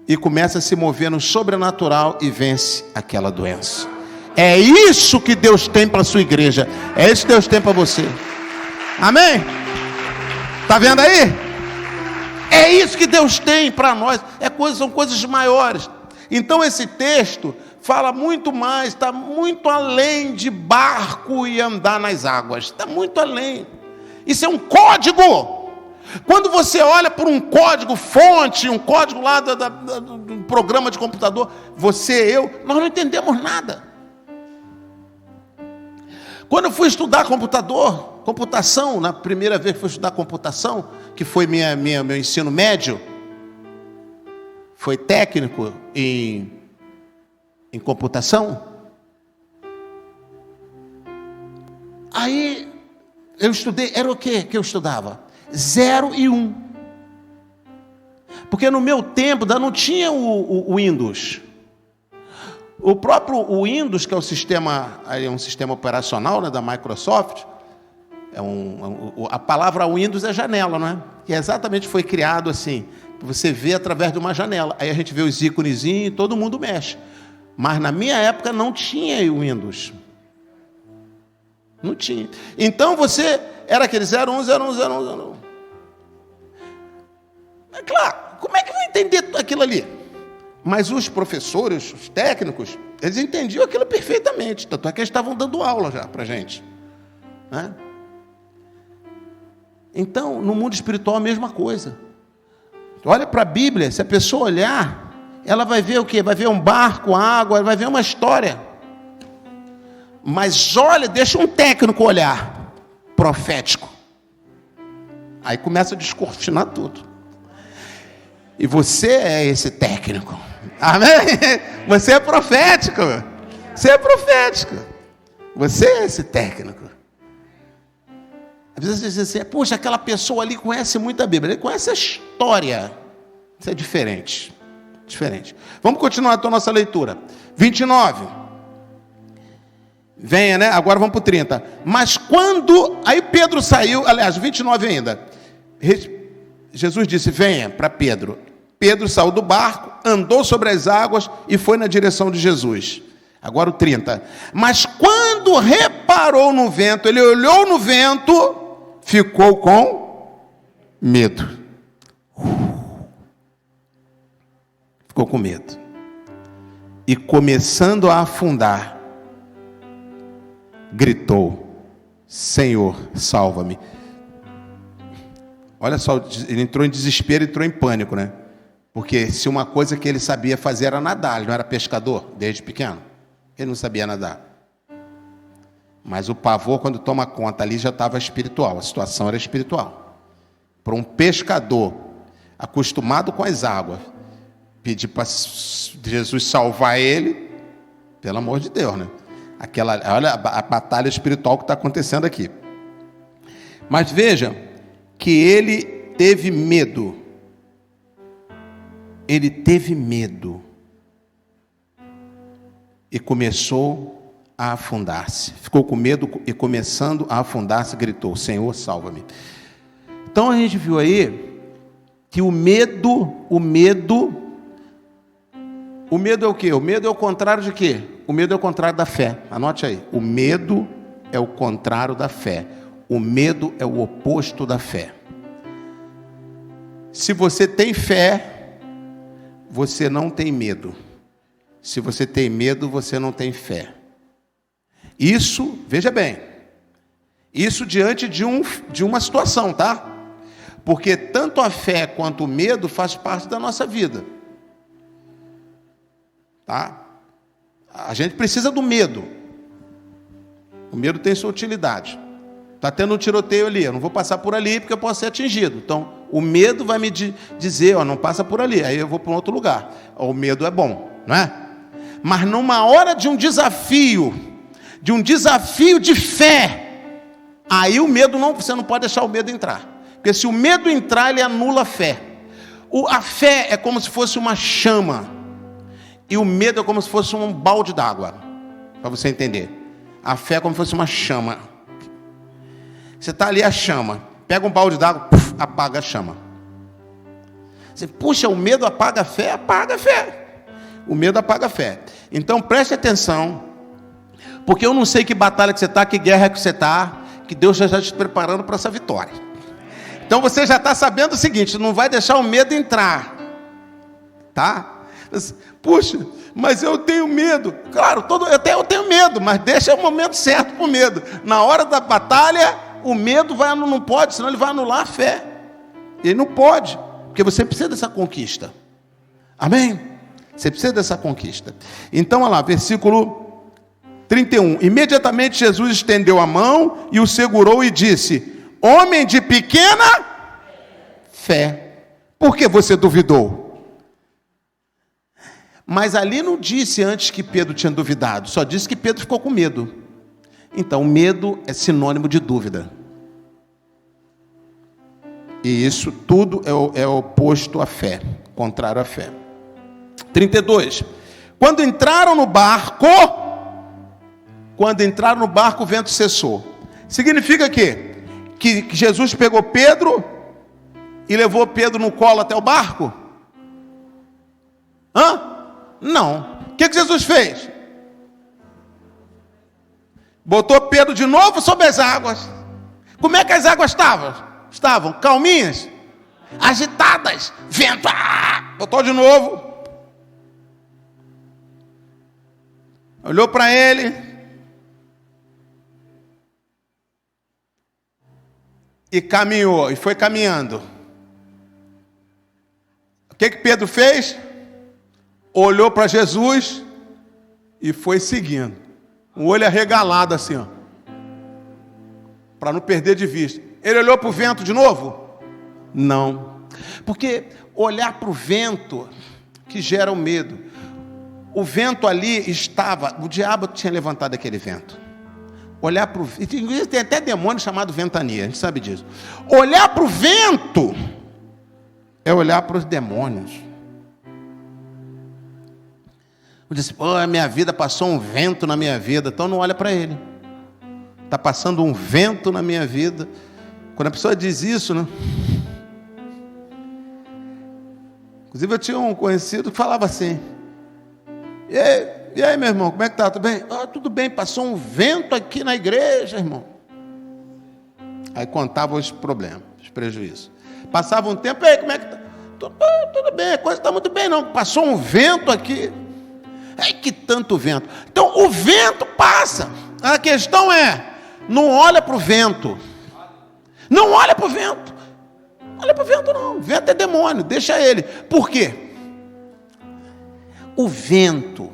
e começa a se mover no sobrenatural e vence aquela doença. É isso que Deus tem para a sua igreja. É isso que Deus tem para você. Amém? Está vendo aí? É isso que Deus tem para nós. São coisas maiores. Então esse texto fala muito mais, está muito além de barco e andar nas águas. Está muito além. Isso é um código. Quando você olha por um código fonte, um código lá do programa de computador, você, nós não entendemos nada. Quando eu fui estudar computador, computação, na primeira vez que fui estudar computação, que foi meu ensino médio, foi técnico em computação. Aí eu estudei, era o que eu estudava? 0 e 1. Porque no meu tempo ainda não tinha o Windows. O próprio Windows, que é um sistema operacional, né, da Microsoft, a palavra Windows é janela, não é? Que exatamente foi criado assim, você vê através de uma janela. Aí a gente vê os íconezinhos e todo mundo mexe. Mas na minha época não tinha Windows. Não tinha. Então você era aquele 01, 01, 01, 01. É claro, como é que eu vou entender aquilo ali? Mas os professores, os técnicos, eles entendiam aquilo perfeitamente. Tanto é que eles estavam dando aula já para a gente. Né? Então, no mundo espiritual, a mesma coisa. Olha para a Bíblia, se a pessoa olhar, ela vai ver o quê? Vai ver um barco, água, vai ver uma história. Mas olha, deixa um técnico olhar, profético. Aí começa a descortinar tudo. E você é esse técnico. Amém? Você é profético. Você é profético. Você é esse técnico. Às vezes você diz assim, puxa, aquela pessoa ali conhece muito a Bíblia. Ele conhece a história. Isso é diferente. Diferente. Vamos continuar então a nossa leitura. 29. Venha, né? Agora vamos para o 30. Mas quando... Aí Pedro saiu, aliás, 29 ainda. Jesus disse, venha para Pedro. Pedro saiu do barco, andou sobre as águas e foi na direção de Jesus. Agora o 30. Mas quando reparou no vento, ele olhou no vento, ficou com medo. Ficou com medo. E começando a afundar, gritou, Senhor, salva-me. Olha só, ele entrou em desespero, entrou em pânico, né? Porque se uma coisa que ele sabia fazer era nadar, ele não era pescador desde pequeno. Ele não sabia nadar. Mas o pavor, quando toma conta, ali já estava espiritual, a situação era espiritual. Para um pescador, acostumado com as águas, pedir para Jesus salvar ele, pelo amor de Deus, né? Olha a batalha espiritual que está acontecendo aqui. Mas veja que ele teve medo. Ele teve medo. E começou a afundar-se. Ficou com medo e começando a afundar-se, gritou, Senhor, salva-me. Então a gente viu aí que o medo é o quê? O medo é o contrário de quê? O medo é o contrário da fé. Anote aí. O medo é o contrário da fé. O medo é o oposto da fé. Se você tem fé, você não tem medo. Se você tem medo, você não tem fé. Isso, veja bem, isso diante de uma situação, tá? Porque tanto a fé quanto o medo faz parte da nossa vida. Tá? A gente precisa do medo. O medo tem sua utilidade. Está tendo um tiroteio ali, eu não vou passar por ali porque eu posso ser atingido. Então, o medo vai me dizer, ó, não passa por ali, aí eu vou para um outro lugar. O medo é bom, não é? Mas numa hora de um desafio de fé, aí o medo você não pode deixar o medo entrar. Porque se o medo entrar, ele anula a fé. A fé é como se fosse uma chama. E o medo é como se fosse um balde d'água. Para você entender. A fé é como se fosse uma chama. Você está ali a chama. Pega um balde d'água, apaga a chama. Você, puxa, o medo apaga a fé? Apaga a fé. O medo apaga a fé. Então preste atenção. Porque eu não sei que batalha que você está, que guerra que você está, que Deus já está te preparando para essa vitória. Então você já está sabendo o seguinte, não vai deixar o medo entrar. Tá? Puxa, mas eu tenho medo. Claro, eu tenho medo, mas deixa o momento certo para o medo. Na hora da batalha, o medo não pode, senão ele vai anular a fé. Ele não pode, porque você precisa dessa conquista. Amém? Você precisa dessa conquista. Então, olha lá, versículo 31. Imediatamente Jesus estendeu a mão e o segurou e disse: homem de pequena fé, por que você duvidou? Mas ali não disse antes que Pedro tinha duvidado, só disse que Pedro ficou com medo. Então, medo é sinônimo de dúvida. E isso tudo é oposto à fé, contrário à fé. 32. Quando entraram no barco, o vento cessou. Significa que Jesus pegou Pedro e levou Pedro no colo até o barco? Não. O que Jesus fez? Botou Pedro de novo sobre as águas. Como é que as águas estavam? Estavam calminhas, agitadas, vento, botou de novo, olhou para ele e caminhou, e foi caminhando. O que Pedro fez? Olhou para Jesus e foi seguindo, o olho arregalado assim, ó, para não perder de vista. Ele olhou para o vento de novo? Não. Porque olhar para o vento que gera o medo. O vento ali estava, o diabo tinha levantado aquele vento. Olhar para o vento, tem até demônio chamado ventania, a gente sabe disso. Olhar para o vento é olhar para os demônios. Eu disse, minha vida passou um vento na minha vida, então não olha para ele. Está passando um vento na minha vida. Quando a pessoa diz isso, né? Inclusive eu tinha um conhecido que falava assim: e aí meu irmão, como é que tá? Tudo bem? Tudo bem, passou um vento aqui na igreja, irmão. Aí contava os problemas, os prejuízos. Passava um tempo, como é que tá? Tudo bem, a coisa está muito bem, não. Passou um vento aqui. Que tanto vento. Então o vento passa. A questão é, não olha para o vento. Não olha para o vento. Olha para o vento não. O vento é demônio, deixa ele. Por quê? O vento,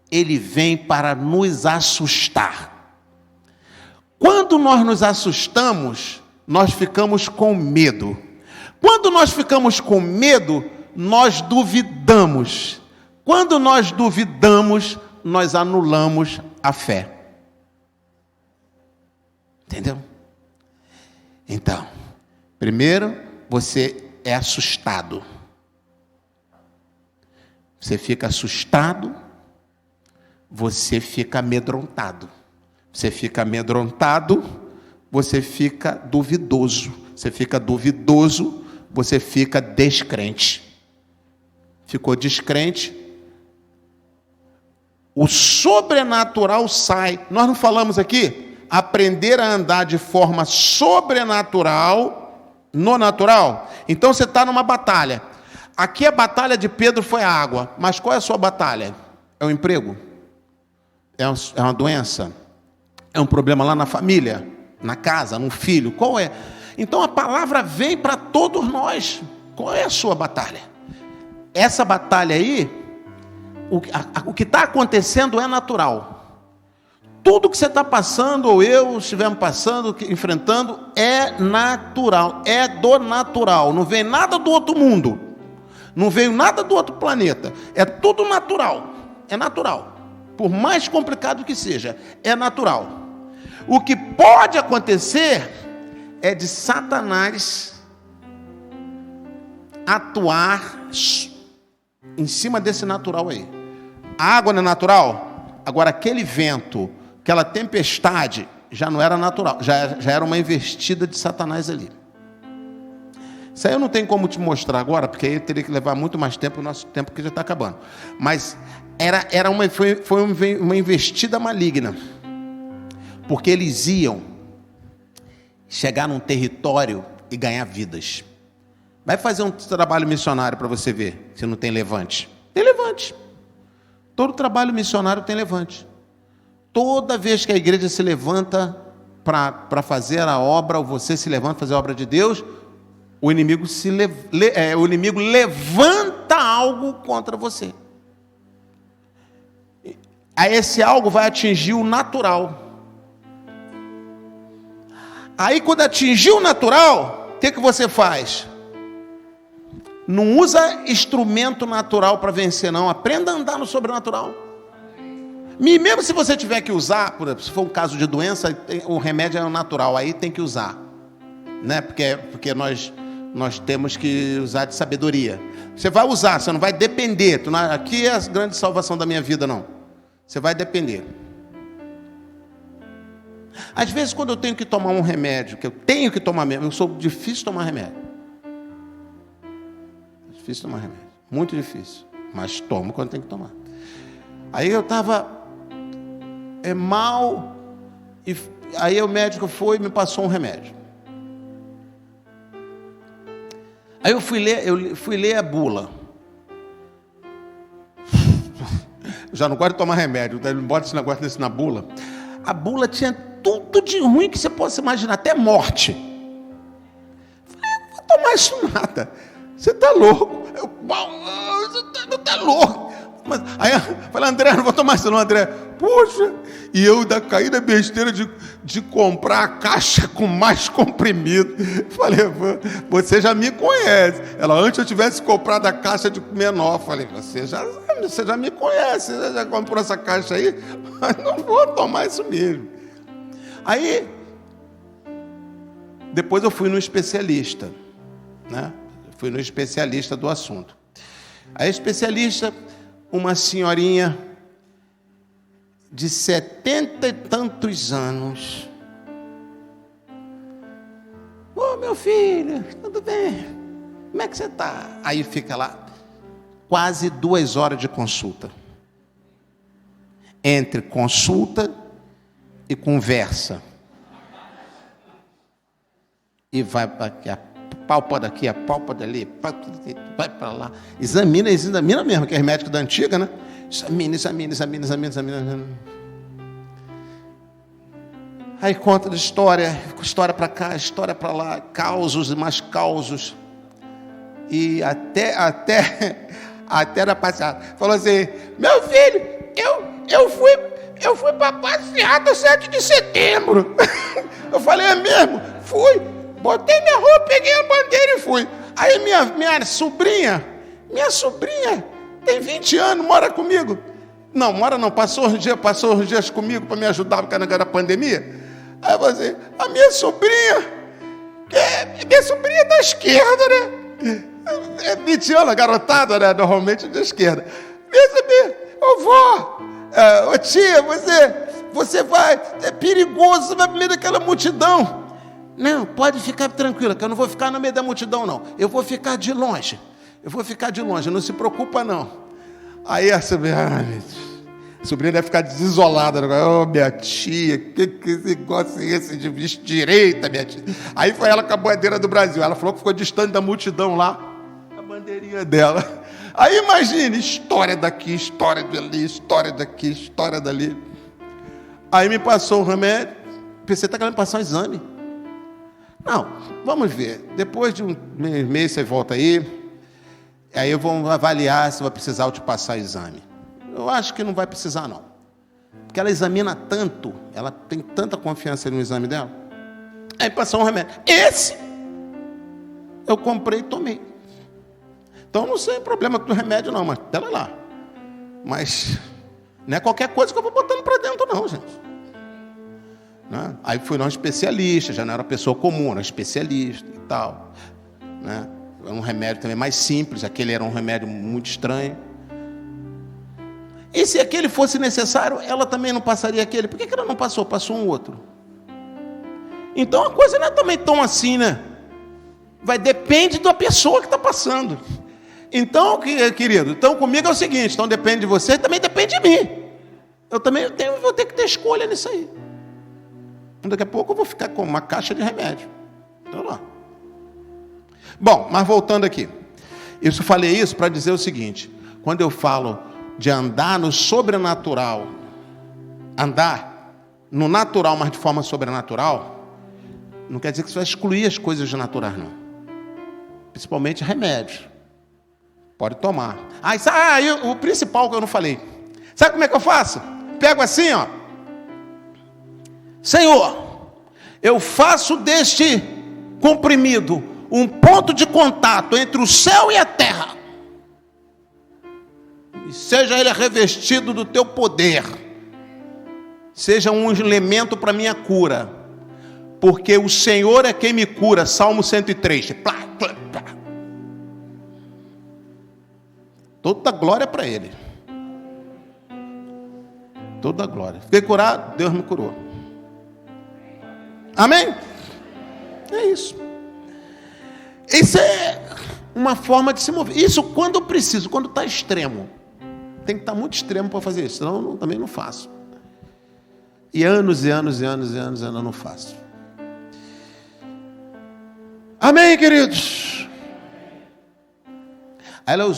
ele vem para nos assustar. Quando nós nos assustamos, nós ficamos com medo. Quando nós ficamos com medo, nós duvidamos. Quando nós duvidamos, nós anulamos a fé. Entendeu? Então, primeiro, você é assustado. Você fica assustado, você fica amedrontado. Você fica amedrontado, você fica duvidoso. Você fica duvidoso, você fica descrente. Ficou descrente, o sobrenatural sai. Nós não falamos aqui? Aprender a andar de forma sobrenatural no natural. Então você está numa batalha. Aqui a batalha de Pedro foi a água. Mas qual é a sua batalha? É o emprego? É uma doença? É um problema lá na família? Na casa? No filho? Qual é? Então a palavra vem para todos nós. Qual é a sua batalha? Essa batalha aí, o que está acontecendo é natural. Tudo que você está passando, ou eu estivermos passando, enfrentando, é natural, é do natural. Não vem nada do outro mundo, não veio nada do outro planeta, é tudo natural, é natural. Por mais complicado que seja, é natural. O que pode acontecer é de Satanás atuar em cima desse natural aí. A água não é natural? Agora aquele vento, aquela tempestade, já não era natural, já era uma investida de Satanás ali. Isso aí eu não tenho como te mostrar agora, porque aí teria que levar muito mais tempo, o nosso tempo que já está acabando. Mas foi uma investida maligna, porque eles iam chegar num território e ganhar vidas. Vai fazer um trabalho missionário para você ver, se não tem levante. Tem levante. Todo trabalho missionário tem levante. Toda vez que a igreja se levanta para fazer a obra, ou você se levanta para fazer a obra de Deus, o inimigo levanta algo contra você. Aí esse algo vai atingir o natural. Aí quando atingir o natural, o que você faz? Não usa instrumento natural para vencer, não. Aprenda a andar no sobrenatural. E mesmo se você tiver que usar, por exemplo, se for um caso de doença, o remédio é o natural, aí tem que usar, né? Porque nós temos que usar de sabedoria. Você vai usar, você não vai depender. Aqui é a grande salvação da minha vida, não. Você vai depender. Às vezes, quando eu tenho que tomar um remédio, que eu tenho que tomar mesmo, eu sou difícil tomar remédio. Difícil tomar remédio, muito difícil, mas tomo quando tem que tomar. Aí eu estava mal, e aí o médico foi e me passou um remédio. Aí eu fui ler a bula. Eu já não gosto de tomar remédio, não bota esse negócio desse na bula. A bula tinha tudo de ruim que você possa imaginar, até morte. Eu falei, não vou tomar isso nada. Você está louco? Você está louco. Mas, aí eu falei, André, não vou tomar isso não, André. Poxa, e eu ainda caí na besteira de comprar a caixa com mais comprimido. Falei, você já me conhece. Ela, antes eu tivesse comprado a caixa de menor. Falei, você já me conhece, você já comprou essa caixa aí? Mas não vou tomar isso mesmo. Aí, depois eu fui no especialista, né? Fui no especialista do assunto. A especialista, uma senhorinha de 70 e tantos anos. Ô, meu filho, tudo bem? Como é que você está? Aí fica lá, quase 2 horas de consulta. Entre consulta e conversa. E vai para aqui, palpa daqui, a palpa dali, vai para lá. Examina mesmo, que é médico da antiga, né? Examina. Aí conta de história para cá, história para lá, causos e mais causos. E até era passado. Falou assim, meu filho, eu fui para passeata 7 de setembro. Eu falei, é mesmo? Fui. Botei minha roupa, peguei a bandeira e fui. Aí minha sobrinha tem 20 anos, mora comigo. Não, passou uns dias comigo para me ajudar por causa da pandemia. Aí você, a minha sobrinha da esquerda, né? É 20 anos, a garotada, né? Normalmente da esquerda. Ô vó, ô tia, você vai, é perigoso, você vai no meio daquela multidão. Não, pode ficar tranquila, que eu não vou ficar no meio da multidão, não. Eu vou ficar de longe, não se preocupa, não. Aí a sobrinha deve ficar desolada. Ô, minha tia, que negócio é esse de direita, minha tia? Aí foi ela com a bandeira do Brasil. Ela falou que ficou distante da multidão lá, a bandeirinha dela. Aí imagine, história daqui, história dali, história daqui, história dali. Aí me passou o remédio. Pensei, está querendo passar um exame? Não, vamos ver. Depois de um mês você volta aí eu vou avaliar se vai precisar eu te passar exame. Eu acho que não vai precisar, não. Porque ela examina tanto, ela tem tanta confiança no exame dela. Aí passou um remédio. Esse eu comprei e tomei. Então não sei o problema do remédio, não, mas pera lá. Mas não é qualquer coisa que eu vou botando para dentro, não, gente. Né? Aí fui num especialista, já não era pessoa comum, era especialista e tal. Né? Era um remédio também mais simples, aquele era um remédio muito estranho. E se aquele fosse necessário, ela também não passaria aquele. Por que ela não passou? Passou um outro. Então a coisa não é também tão assim, né? Depende da pessoa que está passando. Então, querido, então comigo é o seguinte, então depende de você, também depende de mim. Eu também vou ter que ter escolha nisso aí. Daqui a pouco eu vou ficar com uma caixa de remédio. Então lá. Bom, mas voltando aqui. Eu falei isso para dizer o seguinte. Quando eu falo de andar no sobrenatural, andar no natural, mas de forma sobrenatural, não quer dizer que você vai excluir as coisas naturais, não. Principalmente remédios. Pode tomar. O principal que eu não falei. Sabe como é que eu faço? pego assim, ó. Senhor, eu faço deste comprimido um ponto de contato entre o céu e a terra. E seja ele revestido do teu poder. Seja um elemento para minha cura. Porque o Senhor é quem me cura. Salmo 103. Plá, plá, plá. Toda glória para Ele. Toda glória. Fiquei curado, Deus me curou. Amém? É isso. Isso é uma forma de se mover. Isso quando eu preciso, quando está extremo. Tem que estar muito extremo para fazer isso, senão eu também não faço. E anos eu não faço. Amém, queridos? Aí ela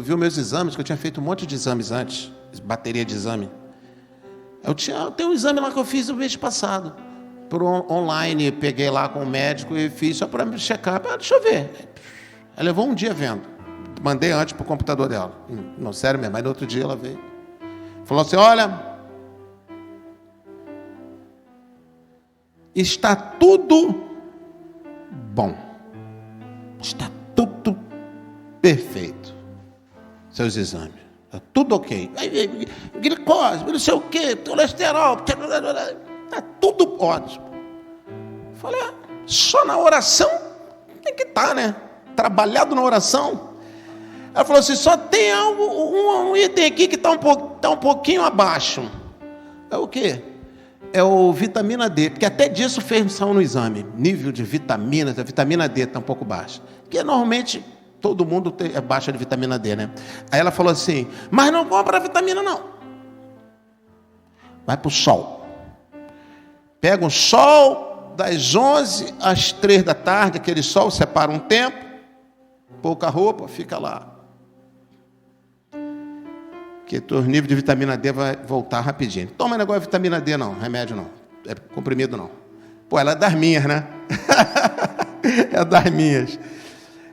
viu meus exames, que eu tinha feito um monte de exames antes, bateria de exame. Eu tenho um exame lá que eu fiz no mês passado, por online, peguei lá com o médico e fiz só para me checar. Deixa eu ver. Ela levou um dia vendo. Mandei antes para o computador dela. Não, sério mesmo, mas no outro dia ela veio. Falou assim, olha, está tudo bom. Está tudo perfeito. Seus exames. Está tudo ok. Glicose, não sei o quê, colesterol. Está tudo ótimo. Falei, só na oração tem que estar, né? Trabalhado na oração. Ela falou assim, só tem algo, um item aqui que está um pouquinho abaixo. É o quê? É o vitamina D, porque até disso fez no exame. Nível de vitaminas, a vitamina D está um pouco baixa. Porque normalmente todo mundo é baixa de vitamina D, né? Aí ela falou assim, mas não compra vitamina não. Vai para o sol. Pega um sol das 11 às 3 da tarde, aquele sol, separa um tempo, pouca roupa, fica lá. Que o nível de vitamina D vai voltar rapidinho. Toma negócio de vitamina D não, remédio não, é comprimido não. Pô, ela é das minhas, né? É das minhas.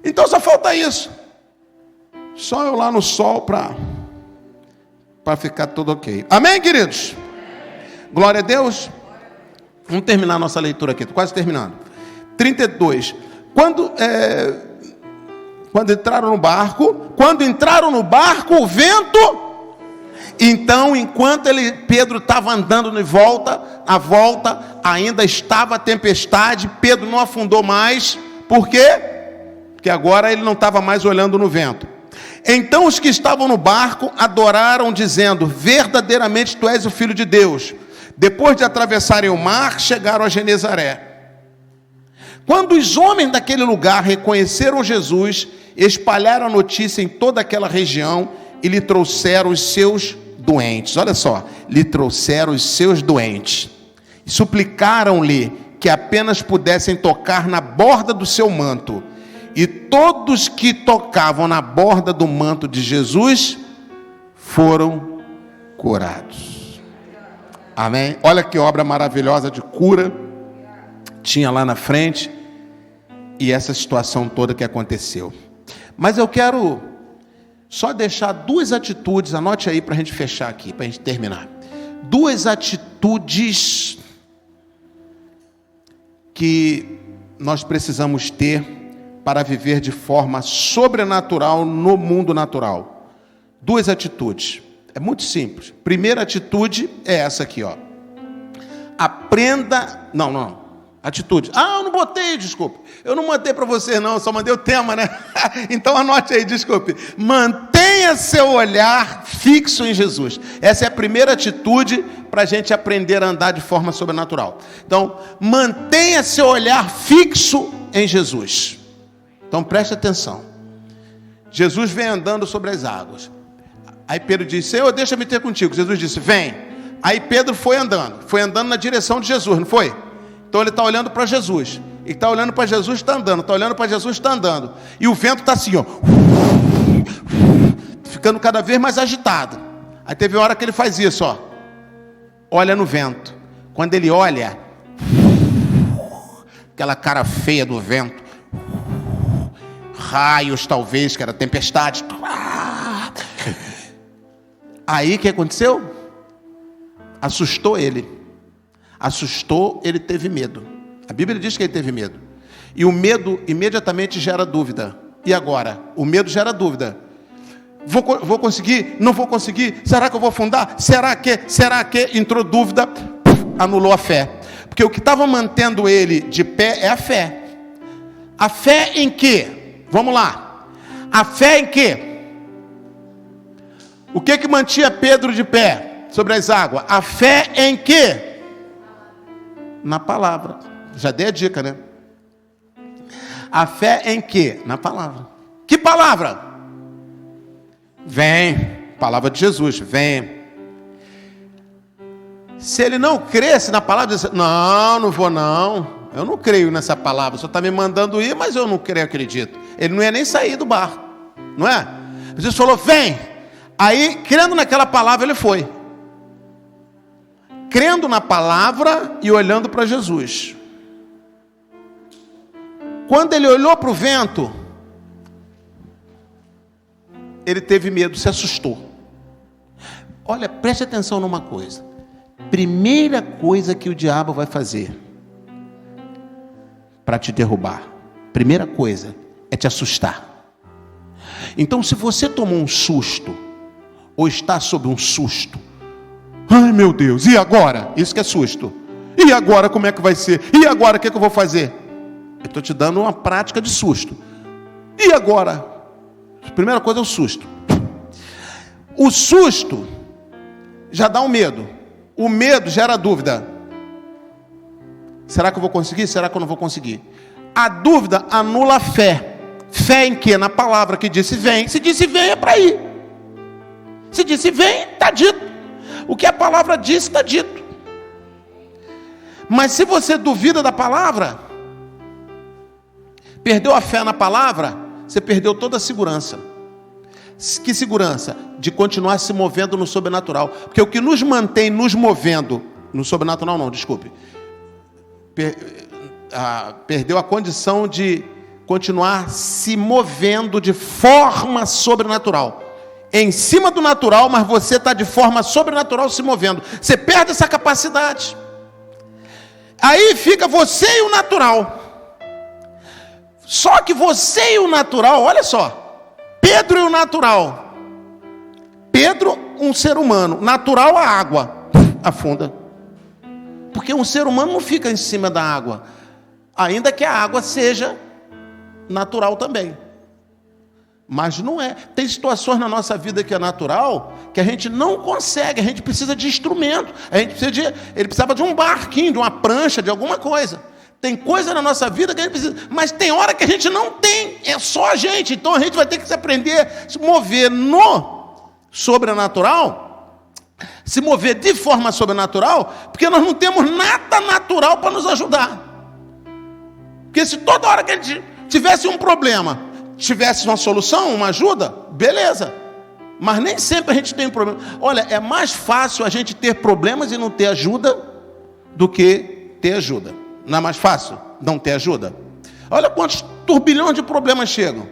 Então só falta isso. Só eu lá no sol para ficar tudo ok. Amém, queridos? Glória a Deus. Vamos terminar a nossa leitura aqui, estou quase terminando. 32. Quando entraram no barco, o vento... Então, enquanto Pedro estava andando a volta, ainda estava a tempestade, Pedro não afundou mais. Por quê? Porque agora ele não estava mais olhando no vento. Então os que estavam no barco adoraram, dizendo, verdadeiramente tu és o Filho de Deus. Depois de atravessarem o mar, chegaram a Genezaré. Quando os homens daquele lugar reconheceram Jesus, espalharam a notícia em toda aquela região e lhe trouxeram os seus doentes. Olha só, lhe trouxeram os seus doentes. Suplicaram-lhe que apenas pudessem tocar na borda do seu manto. E todos que tocavam na borda do manto de Jesus foram curados. Amém? Olha que obra maravilhosa de cura tinha lá na frente. E essa situação toda que aconteceu. Mas eu quero só deixar duas atitudes, anote aí para a gente fechar aqui, para a gente terminar. Duas atitudes que nós precisamos ter para viver de forma sobrenatural no mundo natural. Duas atitudes. É muito simples. Primeira atitude é essa aqui, ó. Aprenda... Não. Atitude. Eu não botei, desculpe. Eu não mandei para você não, só mandei o tema, né? Então anote aí, desculpe. Mantenha seu olhar fixo em Jesus. Essa é a primeira atitude para a gente aprender a andar de forma sobrenatural. Então, mantenha seu olhar fixo em Jesus. Então, preste atenção. Jesus vem andando sobre as águas. Aí Pedro disse, Senhor, deixa-me ter contigo. Jesus disse, vem. Aí Pedro foi andando na direção de Jesus, não foi? Então ele está olhando para Jesus. Ele está olhando para Jesus, está andando. Está olhando para Jesus, está andando. E o vento está assim, ó. Ficando cada vez mais agitado. Aí teve uma hora que ele faz isso, ó. Olha no vento. Quando ele olha, aquela cara feia do vento. Raios, talvez, que era tempestade. Aí o que aconteceu? assustou ele. Assustou, ele teve medo. A Bíblia diz que ele teve medo. E o medo imediatamente gera dúvida. E agora? O medo gera dúvida. Vou conseguir? Não vou conseguir? Será que eu vou afundar? Será que? Entrou dúvida, anulou a fé. Porque o que estava mantendo ele de pé é a fé. A fé em quê? Vamos lá. A fé em quê? O que mantinha Pedro de pé sobre as águas? A fé em quê? Na palavra. Já dei a dica, né? A fé em quê? Na palavra. Que palavra? Vem. Palavra de Jesus. Vem. Se ele não cresce na palavra, diz, não vou não. Eu não creio nessa palavra. O senhor está me mandando ir, mas eu não creio, acredito. Ele não ia nem sair do barco. Não é? Jesus falou, vem. Aí, crendo naquela palavra, ele foi. Crendo na palavra e olhando para Jesus. Quando ele olhou para o vento, ele teve medo, se assustou. Olha, preste atenção numa coisa. Primeira coisa que o diabo vai fazer para te derrubar, primeira coisa, é te assustar. Então, se você tomou um susto, ou está sob um susto, ai meu Deus, e agora? Isso que é susto. E agora como é que vai ser? E agora o que eu vou fazer? Eu estou te dando uma prática de susto. E agora? A primeira coisa é o susto. O susto já dá um medo. O medo gera dúvida. Será que eu vou conseguir? Será que eu não vou conseguir? A dúvida anula a fé. Fé em quê? Na palavra que disse vem. Se disse vem, é para ir. Se disse vem, está dito. O que a palavra disse, está dito. Mas se você duvida da palavra, perdeu a fé na palavra, você perdeu toda a segurança. Que segurança? De continuar se movendo no sobrenatural. Porque o que nos mantém nos movendo, no sobrenatural não, desculpe. Perdeu a condição de continuar se movendo de forma sobrenatural. Em cima do natural, mas você está de forma sobrenatural se movendo. Você perde essa capacidade. Aí fica você e o natural. Só que você e o natural, olha só. Pedro e o natural. Pedro, um ser humano. Natural, a água. Afunda. Porque um ser humano não fica em cima da água. Ainda que a água seja natural também. Mas não é. Tem situações na nossa vida que é natural, que a gente não consegue. A gente precisa de instrumento. Ele precisava de um barquinho, de uma prancha, de alguma coisa. Tem coisa na nossa vida que a gente precisa. Mas tem hora que a gente não tem. É só a gente. Então a gente vai ter que se aprender a se mover no sobrenatural. Se mover de forma sobrenatural. Porque nós não temos nada natural para nos ajudar. Porque se toda hora que a gente tivesse um problema, tivesse uma solução, uma ajuda, beleza. Mas nem sempre a gente tem um problema. Olha, é mais fácil a gente ter problemas e não ter ajuda do que ter ajuda. Não é mais fácil não ter ajuda? Olha quantos turbilhões de problemas chegam.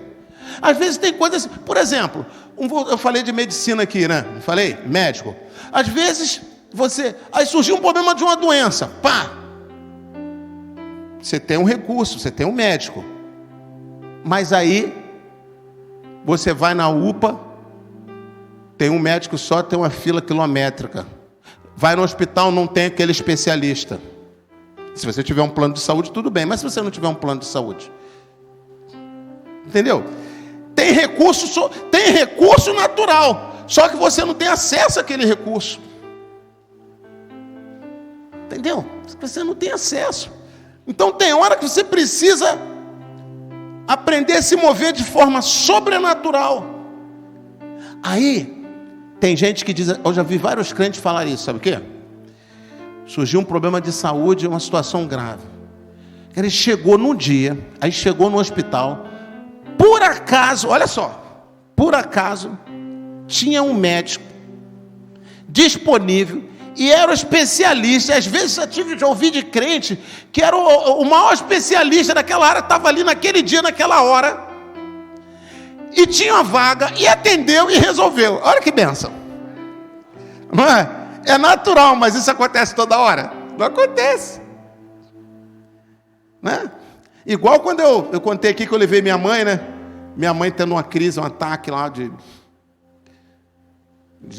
Às vezes tem coisas, por exemplo, eu falei de medicina aqui, né? Não falei? Médico. Às vezes aí surgiu um problema de uma doença. Pá! Você tem um recurso, você tem um médico. Mas aí, você vai na UPA, tem um médico só, tem uma fila quilométrica. Vai no hospital, não tem aquele especialista. Se você tiver um plano de saúde, tudo bem. Mas se você não tiver um plano de saúde? Entendeu? Tem recurso natural. Só que você não tem acesso àquele recurso. Entendeu? Você não tem acesso. Então tem hora que você precisa aprender a se mover de forma sobrenatural. Aí, tem gente que diz, eu já vi vários crentes falar isso, sabe o quê? Surgiu um problema de saúde, uma situação grave. Ele chegou num dia, aí chegou no hospital, por acaso, olha só, por acaso, tinha um médico disponível, e era o especialista. Às vezes eu tive de ouvir de crente que era o maior especialista daquela área, estava ali naquele dia, naquela hora, e tinha uma vaga, e atendeu e resolveu. Olha que bênção, não é? É natural, mas isso acontece toda hora? Não acontece. Né? Igual quando eu contei aqui que eu levei minha mãe, né? Minha mãe tendo uma crise, um ataque lá de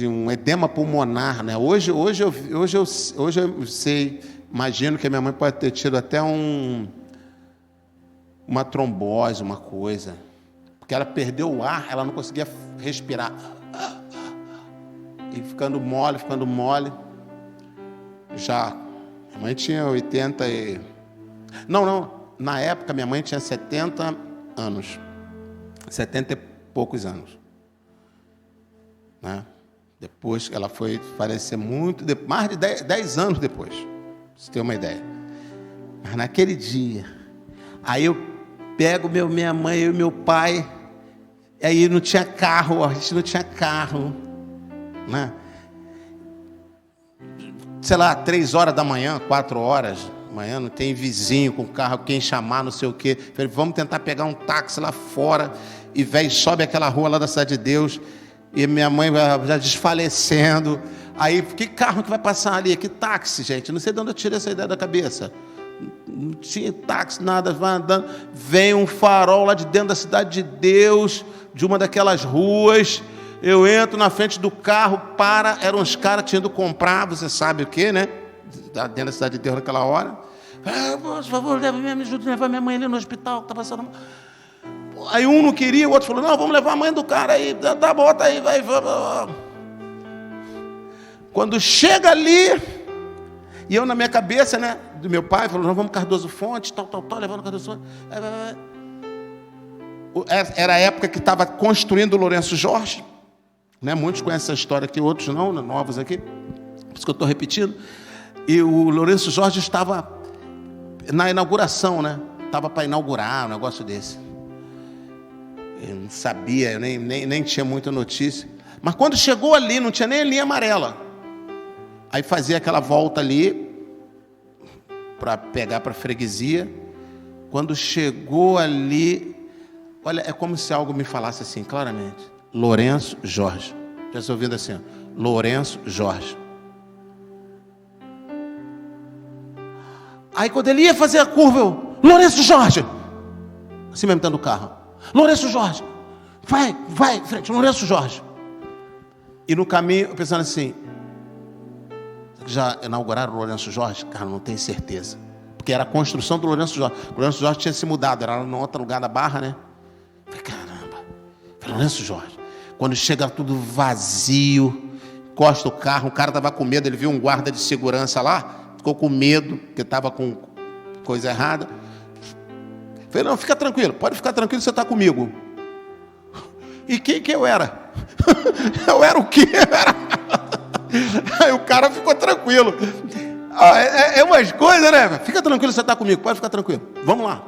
um edema pulmonar, né? Hoje eu sei, imagino que a minha mãe pode ter tido até uma trombose, uma coisa, porque ela perdeu o ar, ela não conseguia respirar, e ficando mole. Já, minha mãe tinha 80 e... Não, na época minha mãe tinha 70 anos, 70 e poucos anos, né? Depois ela foi falecer mais de 10 anos depois, pra você ter uma ideia. Mas naquele dia, aí eu pego minha mãe, eu e meu pai, e aí não tinha carro, a gente não tinha carro, né? Sei lá, 3 horas da manhã, 4 horas da manhã, não tem vizinho com carro, quem chamar, não sei o quê. Falei, vamos tentar pegar um táxi lá fora, e velho, sobe aquela rua lá da Cidade de Deus, e minha mãe já desfalecendo. Aí, que carro que vai passar ali? Que táxi, gente? Não sei de onde eu tirei essa ideia da cabeça. Não tinha táxi, nada, vai andando. Vem um farol lá de dentro da Cidade de Deus, de uma daquelas ruas. Eu entro na frente do carro, eram uns caras que tinham ido comprar, você sabe o que, né? Dentro da Cidade de Deus naquela hora. Por favor, me ajude a levar minha mãe ali no hospital, que está passando mal. Aí um não queria, o outro falou, não, vamos levar a mãe do cara aí, bota aí, vai. Quando chega ali, e eu na minha cabeça, né, do meu pai, falou, não, vamos Cardoso Fonte, tal, levando Cardoso Fonte. Era a época que estava construindo o Lourenço Jorge, né? Muitos conhecem essa história aqui, outros não, novos aqui, por isso que eu estou repetindo. E o Lourenço Jorge estava na inauguração, né? Estava para inaugurar um negócio desse. Eu não sabia, eu nem tinha muita notícia. Mas quando chegou ali, não tinha nem linha amarela. Aí fazia aquela volta ali, para pegar para a freguesia. Quando chegou ali, olha, é como se algo me falasse assim, claramente. Lourenço Jorge. Já estou ouvindo assim, ó, Lourenço Jorge. Aí quando ele ia fazer a curva, eu, Lourenço Jorge. Assim mesmo, dentro do carro. Lourenço Jorge, vai, frente, Lourenço Jorge. E no caminho, eu pensando assim, já inauguraram o Lourenço Jorge? Cara, não tenho certeza. Porque era a construção do Lourenço Jorge. O Lourenço Jorge tinha se mudado, era em outro lugar da Barra, né? Falei, caramba, Lourenço Jorge. Quando chega tudo vazio, encosta o carro, o cara estava com medo, ele viu um guarda de segurança lá, ficou com medo, porque estava com coisa errada. Falei, não, fica tranquilo, pode ficar tranquilo, você está comigo. E quem que eu era? Eu era o quê? Aí o cara ficou tranquilo. É umas coisas, né? Fica tranquilo, você está comigo, pode ficar tranquilo. Vamos lá.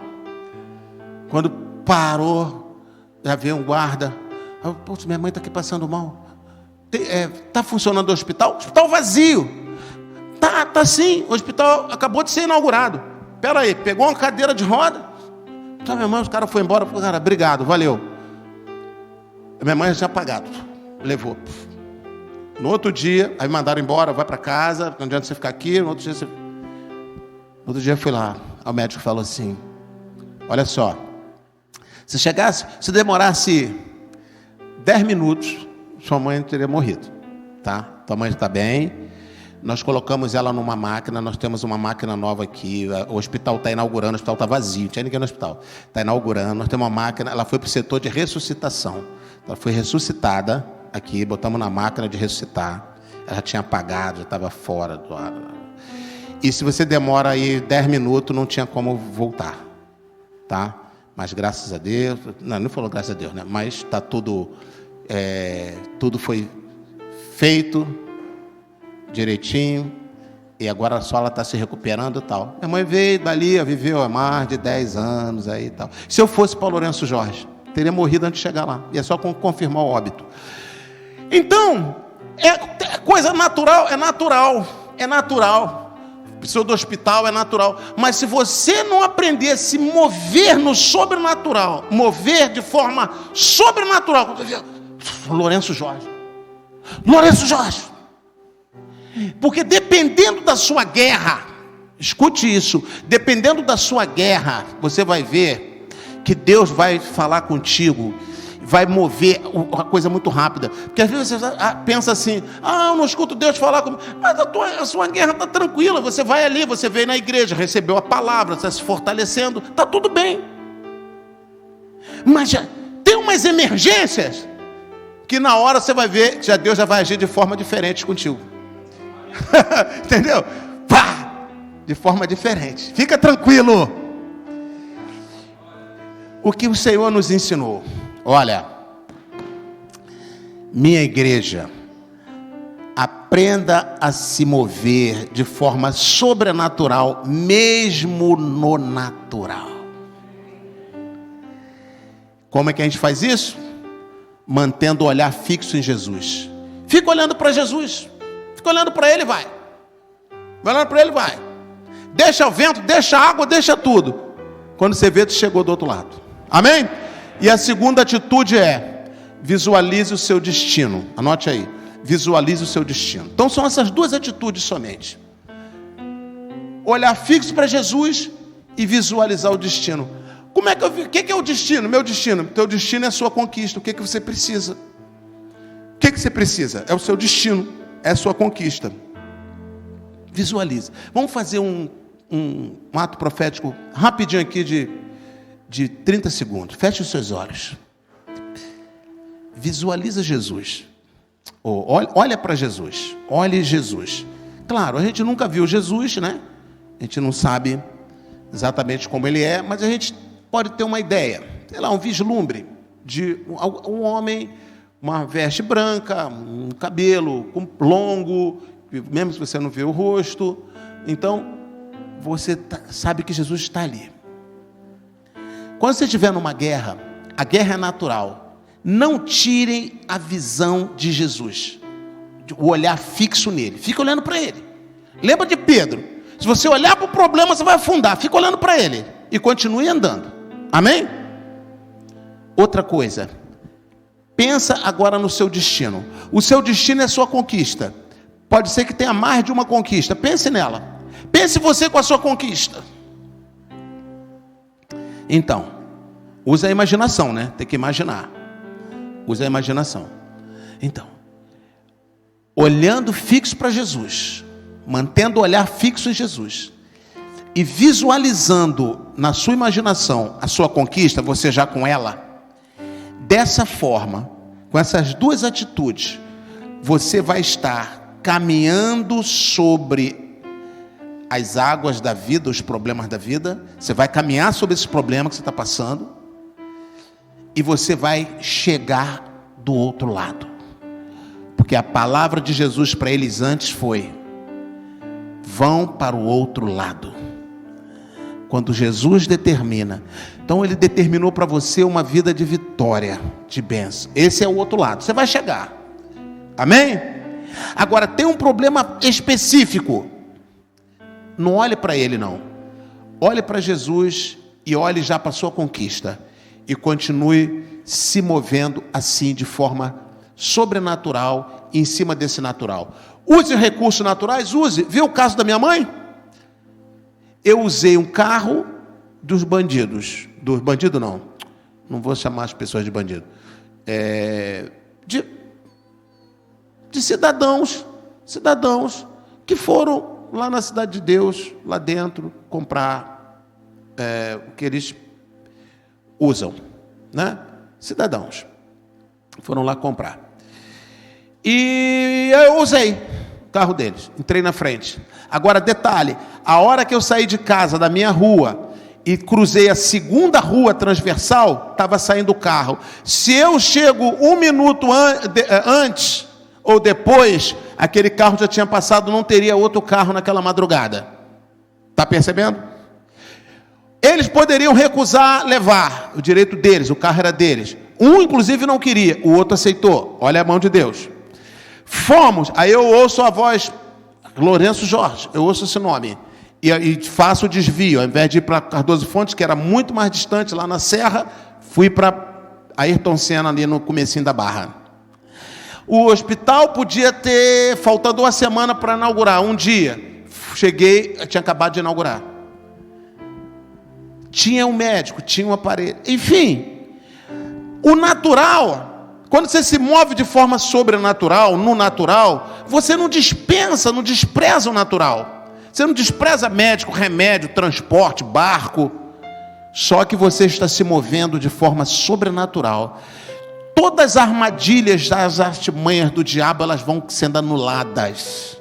Quando parou, já veio um guarda. Pô, minha mãe está aqui passando mal. Está funcionando o hospital? Hospital vazio. Tá sim, o hospital acabou de ser inaugurado. Espera aí, pegou uma cadeira de roda. Então, minha mãe, os caras foram embora. Falei, cara, obrigado, valeu. Minha mãe já tinha pagado. Levou. No outro dia, aí me mandaram embora, vai para casa, não adianta você ficar aqui. No outro dia eu fui lá. O médico falou assim, olha só, se demorasse 10 minutos, sua mãe teria morrido, tá? Tua mãe está bem. Nós colocamos ela numa máquina, nós temos uma máquina nova aqui, o hospital está inaugurando, o hospital está vazio, não tinha ninguém no hospital. Está inaugurando, nós temos uma máquina, ela foi para o setor de ressuscitação. Ela foi ressuscitada aqui, botamos na máquina de ressuscitar. Ela já tinha apagado, já estava fora do ar. E se você demora aí 10 minutos, não tinha como voltar, tá? Mas graças a Deus, não falou graças a Deus, né? Mas está tudo foi feito direitinho, e agora só ela está se recuperando e tal. Minha mãe veio dali, viveu há mais de 10 anos aí e tal. Se eu fosse para o Lourenço Jorge, teria morrido antes de chegar lá. E é só confirmar o óbito. Então, coisa natural, é natural. Precisa do hospital, é natural. Mas se você não aprender a se mover no sobrenatural, mover de forma sobrenatural, Lourenço Jorge. Porque dependendo da sua guerra, escute isso, dependendo da sua guerra, você vai ver que Deus vai falar contigo, vai mover uma coisa muito rápida. Porque às vezes você pensa assim, eu não escuto Deus falar comigo, mas a sua guerra está tranquila, você vai ali, você veio na igreja, recebeu a palavra, está se fortalecendo, está tudo bem. Mas já tem umas emergências que na hora você vai ver que Deus já vai agir de forma diferente contigo. Entendeu? Pá! De forma diferente. Fica tranquilo. O que o Senhor nos ensinou? Olha, minha igreja, aprenda a se mover de forma sobrenatural, mesmo no natural. Como é que a gente faz isso? Mantendo o olhar fixo em Jesus. Fica olhando para Jesus. Fica olhando para Ele, vai. Vai olhando para Ele, vai. Deixa o vento, deixa a água, deixa tudo. Quando você vê, tu chegou do outro lado. Amém? E a segunda atitude é: visualize o seu destino. Anote aí. Visualize o seu destino. Então são essas duas atitudes somente. Olhar fixo para Jesus e visualizar o destino. Como é que eu vi? O que é o destino? Meu destino. Teu destino é a sua conquista. O que você precisa? O que você precisa? É o seu destino. É a sua conquista. Visualize. Vamos fazer um ato profético rapidinho aqui de 30 segundos. Feche os seus olhos. Visualiza Jesus. Olha para Jesus. Olhe Jesus. Claro, a gente nunca viu Jesus, né? A gente não sabe exatamente como ele é, mas a gente pode ter uma ideia. Sei lá, um vislumbre de um homem, uma veste branca, um cabelo longo, mesmo se você não vê o rosto. Então, você sabe que Jesus está ali. Quando você estiver numa guerra, a guerra é natural. Não tirem a visão de Jesus, o olhar fixo nele. Fica olhando para ele. Lembra de Pedro? Se você olhar para o problema, você vai afundar. Fica olhando para ele e continue andando. Amém? Outra coisa. Pensa agora no seu destino. O seu destino é a sua conquista. Pode ser que tenha mais de uma conquista. Pense nela. Pense você com a sua conquista. Então, use a imaginação, né? Tem que imaginar. Use a imaginação. Então, olhando fixo para Jesus, mantendo o olhar fixo em Jesus e visualizando na sua imaginação a sua conquista, você já com ela, dessa forma, com essas duas atitudes, você vai estar caminhando sobre as águas da vida, os problemas da vida. Você vai caminhar sobre esse problema que você está passando e você vai chegar do outro lado, porque a palavra de Jesus para eles antes foi: vão para o outro lado. Quando Jesus determina, então ele determinou para você uma vida de vitória, de bênção. Esse é o outro lado, você vai chegar. Amém? Agora tem um problema específico. Não olhe para ele não. Olhe para Jesus e olhe já para a sua conquista. E continue se movendo assim de forma sobrenatural, em cima desse natural. Use recursos naturais, use. Viu o caso da minha mãe? Eu usei um carro dos bandidos. Dos bandidos não vou chamar as pessoas de bandido. De cidadãos que foram lá na cidade de Deus, lá dentro, comprar o que eles usam, né? Cidadãos foram lá comprar. E eu usei o carro deles, entrei na frente. Agora, detalhe: a hora que eu saí de casa, da minha rua, e cruzei a segunda rua transversal, estava saindo o carro. Se eu chego 1 minuto antes ou depois, aquele carro já tinha passado, não teria outro carro naquela madrugada. Está percebendo? Eles poderiam recusar levar, o direito deles, o carro era deles. Um, inclusive, não queria, o outro aceitou. Olha a mão de Deus. Fomos, aí eu ouço a voz, Lourenço Jorge, eu ouço esse nome, e faço o desvio. Ao invés de ir para Cardoso Fontes, que era muito mais distante, lá na Serra, fui para Ayrton Senna, ali no comecinho da Barra. O hospital podia ter, faltando uma semana para inaugurar, um dia. Cheguei, tinha acabado de inaugurar. Tinha um médico, tinha um aparelho. Enfim, o natural, quando você se move de forma sobrenatural, no natural, você não dispensa, não despreza o natural. Você não despreza médico, remédio, transporte, barco. Só que você está se movendo de forma sobrenatural. Todas as armadilhas das artimanhas do diabo, elas vão sendo anuladas.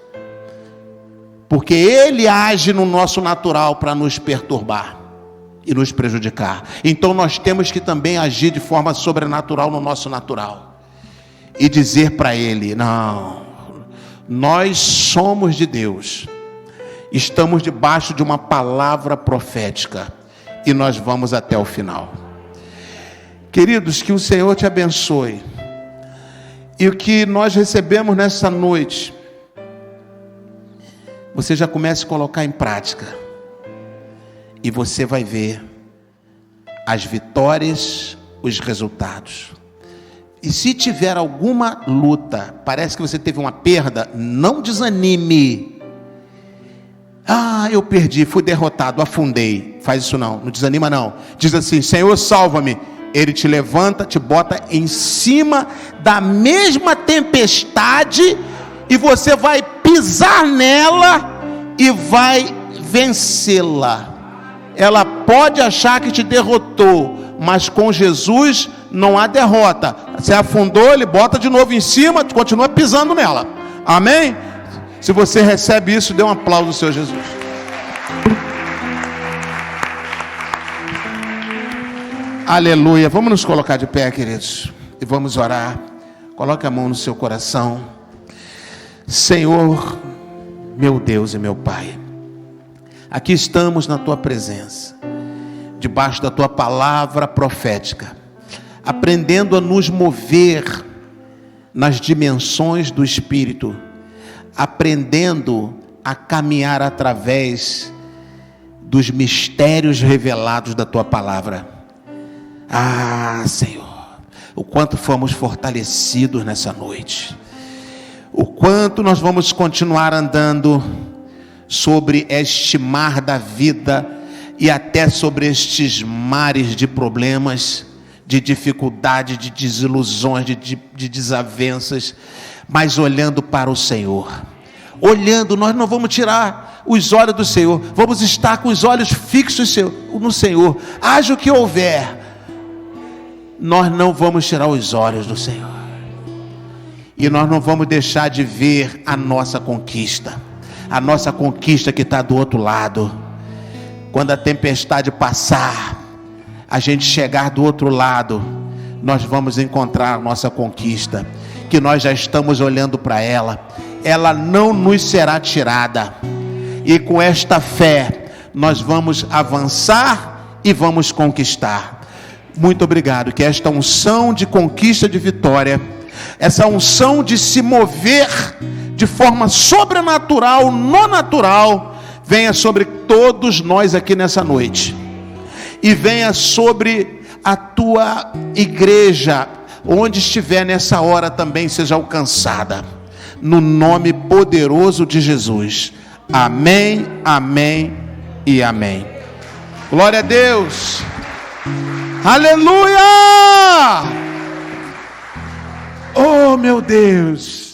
Porque ele age no nosso natural para nos perturbar e nos prejudicar. Então nós temos que também agir de forma sobrenatural no nosso natural. E dizer para ele, não, nós somos de Deus. Estamos debaixo de uma palavra profética. E nós vamos até o final. Queridos, que o Senhor te abençoe. E o que nós recebemos nessa noite, você já comece a colocar em prática. E você vai ver as vitórias, os resultados. E se tiver alguma luta, parece que você teve uma perda, não desanime. Ah, eu perdi, fui derrotado, afundei. Faz isso não desanima não. Diz assim, Senhor, salva-me. Ele te levanta, te bota em cima da mesma tempestade e você vai pisar nela e vai vencê-la. Ela pode achar que te derrotou, mas com Jesus não há derrota. Você afundou, ele bota de novo em cima, continua pisando nela. Amém? Se você recebe isso, dê um aplauso ao Senhor Jesus. Aleluia. Vamos nos colocar de pé, queridos, e vamos orar. Coloque a mão no seu coração. Senhor, meu Deus e meu Pai, aqui estamos na Tua presença, debaixo da Tua palavra profética, aprendendo a nos mover nas dimensões do Espírito, aprendendo a caminhar através dos mistérios revelados da Tua palavra. Ah, Senhor, o quanto fomos fortalecidos nessa noite, o quanto nós vamos continuar andando sobre este mar da vida e até sobre estes mares de problemas, de dificuldade, de desilusões, de desavenças, mas olhando para o Senhor. Olhando, nós não vamos tirar os olhos do Senhor, vamos estar com os olhos fixos no Senhor. Haja o que houver, nós não vamos tirar os olhos do Senhor. E nós não vamos deixar de ver a nossa conquista que está do outro lado. Quando a tempestade passar, a gente chegar do outro lado, nós vamos encontrar a nossa conquista, que nós já estamos olhando para ela. Ela não nos será tirada. E com esta fé, nós vamos avançar e vamos conquistar. Muito obrigado, que esta unção de conquista de vitória, essa unção de se mover de forma sobrenatural, no natural, venha sobre todos nós aqui nessa noite. E venha sobre a tua igreja, onde estiver nessa hora também seja alcançada. No nome poderoso de Jesus. Amém, amém e amém. Glória a Deus. Aleluia! Oh, meu Deus!